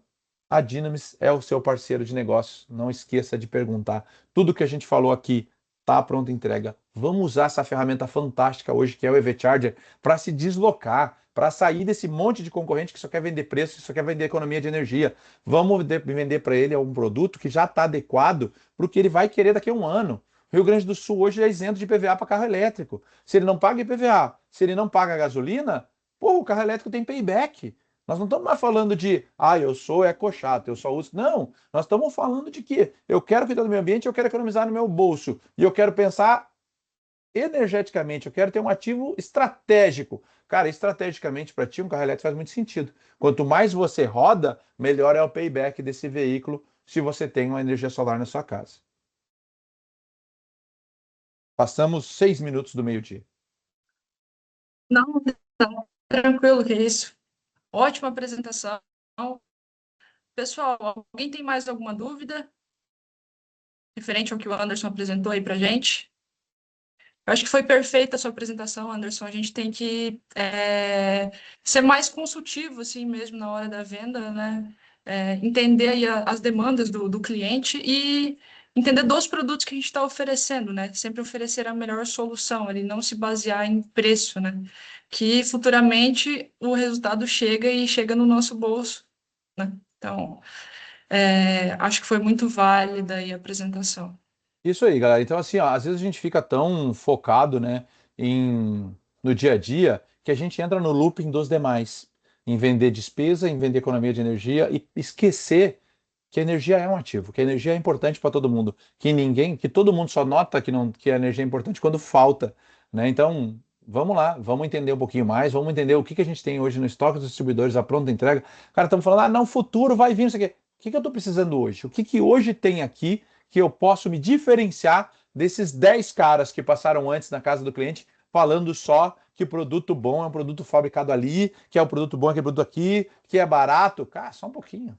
a Dynamis é o seu parceiro de negócios. Não esqueça de perguntar. Tudo que a gente falou aqui está pronta entrega. Vamos usar essa ferramenta fantástica hoje, que é o EV Charger, para se deslocar, para sair desse monte de concorrente que só quer vender preço, que só quer vender economia de energia. Vamos vender para ele um produto que já está adequado para o que ele vai querer daqui a um ano. O Rio Grande do Sul hoje é isento de IPVA para carro elétrico. Se ele não paga IPVA, se ele não paga gasolina, pô, o carro elétrico tem payback. Nós não estamos mais falando de, eu sou ecochato, eu só uso. Não, nós estamos falando de que eu quero cuidar do meio ambiente, eu quero economizar no meu bolso e eu quero pensar energeticamente, eu quero ter um ativo estratégico. Cara, estrategicamente para ti, um carro elétrico faz muito sentido. Quanto mais você roda, melhor é o payback desse veículo se você tem uma energia solar na sua casa. Passamos 6 minutos do meio-dia. Não, não, tranquilo, que é isso. Ótima apresentação. Pessoal, alguém tem mais alguma dúvida referente ao que o Anderson apresentou aí para gente? Eu acho que foi perfeita a sua apresentação, Anderson. A gente tem que ser mais consultivo, assim mesmo, na hora da venda, né? Entender aí as demandas do cliente e entender dos produtos que a gente está oferecendo, né? Sempre oferecer a melhor solução, ele não se basear em preço, né? Que futuramente o resultado chega e chega no nosso bolso, né? Então, acho que foi muito válida aí a apresentação. Isso aí, galera. Então, assim, ó, às vezes a gente fica tão focado, né, no dia a dia, que a gente entra no looping dos demais, em vender despesa, em vender economia de energia e esquecer que a energia é um ativo, que a energia é importante para todo mundo, que todo mundo só nota que, não, que a energia é importante quando falta, né? Então, vamos lá, vamos entender um pouquinho mais, vamos entender o que que a gente tem hoje no estoque dos distribuidores, a pronta entrega. Cara, estamos falando, não, futuro vai vir, não sei o quê. O que que eu estou precisando hoje? O que que hoje tem aqui que eu posso me diferenciar desses 10 caras que passaram antes na casa do cliente, falando só que produto bom é um produto fabricado ali, que é um produto bom aquele produto aqui, que é barato? Cara, só um pouquinho,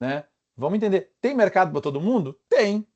né? Vamos entender. Tem mercado para todo mundo? Tem.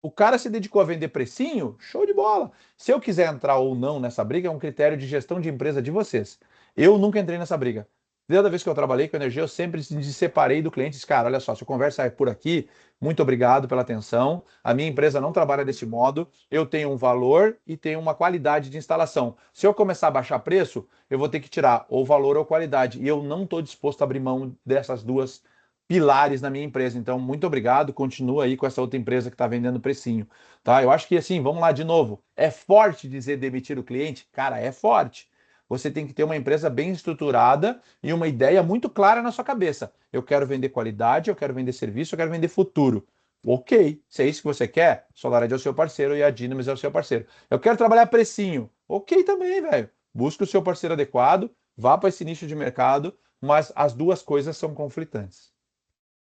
O cara se dedicou a vender precinho? Show de bola. Se eu quiser entrar ou não nessa briga, é um critério de gestão de empresa de vocês. Eu nunca entrei nessa briga. Desde a vez que eu trabalhei com energia, eu sempre me separei do cliente e disse, cara, olha só, se a conversa é por aqui, muito obrigado pela atenção. A minha empresa não trabalha desse modo. Eu tenho um valor e tenho uma qualidade de instalação. Se eu começar a baixar preço, eu vou ter que tirar ou valor ou qualidade. E eu não estou disposto a abrir mão dessas duas pilares na minha empresa. Então, muito obrigado. Continua aí com essa outra empresa que está vendendo precinho, tá? Eu acho que assim, vamos lá de novo. É forte dizer demitir o cliente? Cara, é forte. Você tem que ter uma empresa bem estruturada e uma ideia muito clara na sua cabeça. Eu quero vender qualidade, eu quero vender serviço, eu quero vender futuro. Ok, se é isso que você quer, SolarEdge é o seu parceiro e a Dynamis é o seu parceiro. Eu quero trabalhar precinho. Ok também, velho. Busque o seu parceiro adequado, vá para esse nicho de mercado, mas as duas coisas são conflitantes.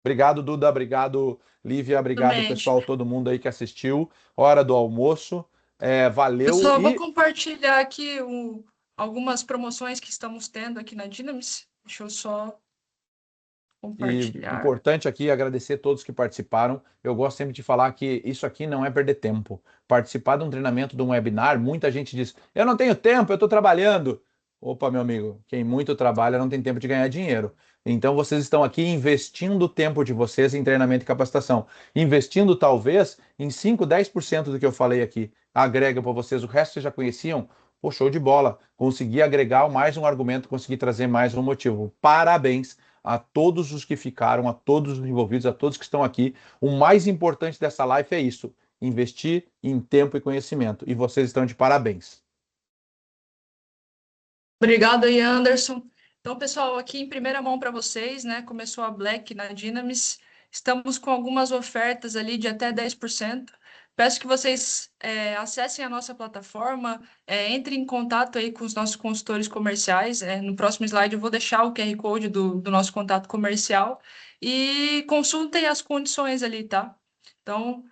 Obrigado, Duda. Obrigado, Lívia. Obrigado, Também. pessoal, todo mundo aí que assistiu. Hora do almoço. Eu Valeu só vou e, compartilhar aqui algumas promoções que estamos tendo aqui na Dynamis. Deixa eu só e compartilhar. importante aqui agradecer a todos que participaram. Eu gosto sempre de falar que isso aqui não é perder tempo. Participar de um treinamento, de um webinar, muita gente diz: eu não tenho tempo, eu estou trabalhando. Opa, meu amigo, quem muito trabalha não tem tempo de ganhar dinheiro. Então vocês estão aqui investindo o tempo de vocês em treinamento e capacitação. Investindo talvez em 5, 10% do que eu falei aqui. Agrega para vocês, o resto vocês já conheciam. Pô, show de bola. Consegui agregar mais um argumento, consegui trazer mais um motivo. Parabéns a todos os que ficaram, a todos os envolvidos, a todos que estão aqui. O mais importante dessa live é isso: investir em tempo e conhecimento. E vocês estão de parabéns. Obrigado aí, Anderson. Então, pessoal, aqui em primeira mão para vocês, né? Começou a Black na Dynamis. Estamos com algumas ofertas ali de até 10%. Peço que vocês acessem a nossa plataforma, entrem em contato aí com os nossos consultores comerciais. No próximo slide eu vou deixar o QR Code do nosso contato comercial e consultem as condições ali, tá? Então,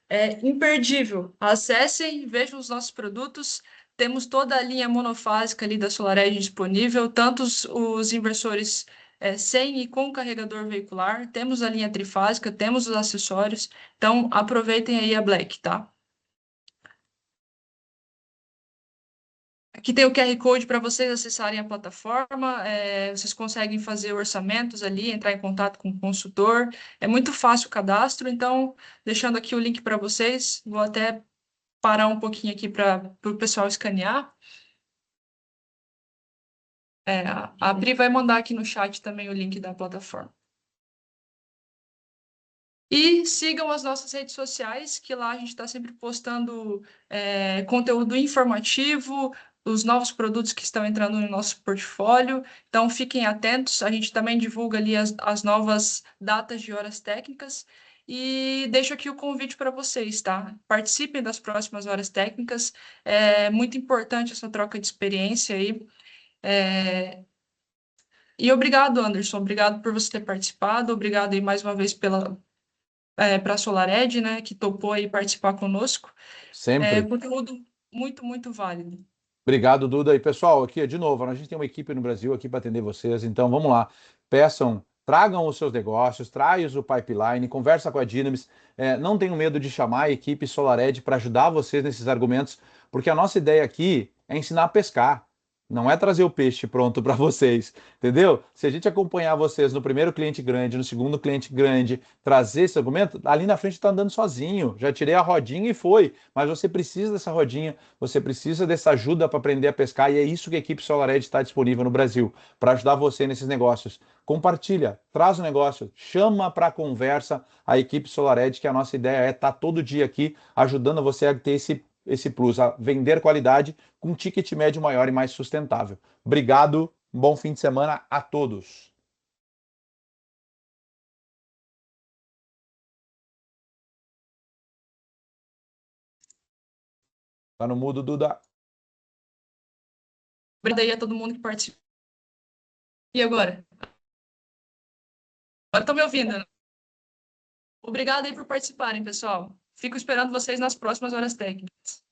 é imperdível. Acessem, vejam os nossos produtos. Temos toda a linha monofásica ali da SolarEdge disponível, tanto os inversores sem e com carregador veicular, temos a linha trifásica, temos os acessórios. Então, aproveitem aí a Black, tá? Aqui tem o QR Code para vocês acessarem a plataforma. Vocês conseguem fazer orçamentos ali, entrar em contato com o consultor. É muito fácil o cadastro, então, deixando aqui o link para vocês. Vou até parar um pouquinho aqui para o pessoal escanear. A Bri vai mandar aqui no chat também o link da plataforma. E sigam as nossas redes sociais, que lá a gente está sempre postando conteúdo informativo, os novos produtos que estão entrando no nosso portfólio. Então, fiquem atentos. A gente também divulga ali as novas datas de horas técnicas. E deixo aqui o convite para vocês, tá? Participem das próximas horas técnicas. É muito importante essa troca de experiência aí. E obrigado, Anderson. Obrigado por você ter participado. Obrigado aí mais uma vez para a SolarEdge, né, que topou aí participar conosco. Sempre. Conteúdo muito, muito válido. Obrigado, Duda. E pessoal, aqui de novo, a gente tem uma equipe no Brasil aqui para atender vocês, então vamos lá. Peçam, tragam os seus negócios, traz o pipeline, conversa com a Dynamis. Não tenham medo de chamar a equipe SolarEdge para ajudar vocês nesses argumentos, porque a nossa ideia aqui é ensinar a pescar. Não é trazer o peixe pronto para vocês, entendeu? Se a gente acompanhar vocês no primeiro cliente grande, no segundo cliente grande, trazer esse argumento, ali na frente está andando sozinho. Já tirei a rodinha e foi, mas você precisa dessa rodinha. Você precisa dessa ajuda para aprender a pescar e é isso que a equipe SolarEdge está disponível no Brasil, para ajudar você nesses negócios. Compartilha, traz o negócio, chama para conversa a equipe SolarEdge, que a nossa ideia é estar todo dia aqui ajudando você a ter esse plus, a vender qualidade com um ticket médio maior e mais sustentável. Obrigado, bom fim de semana a todos. Tá no mudo, Duda. Obrigado aí a todo mundo que participou. E agora? Agora estão me ouvindo, né? Obrigado aí por participarem, pessoal. Fico esperando vocês nas próximas horas técnicas.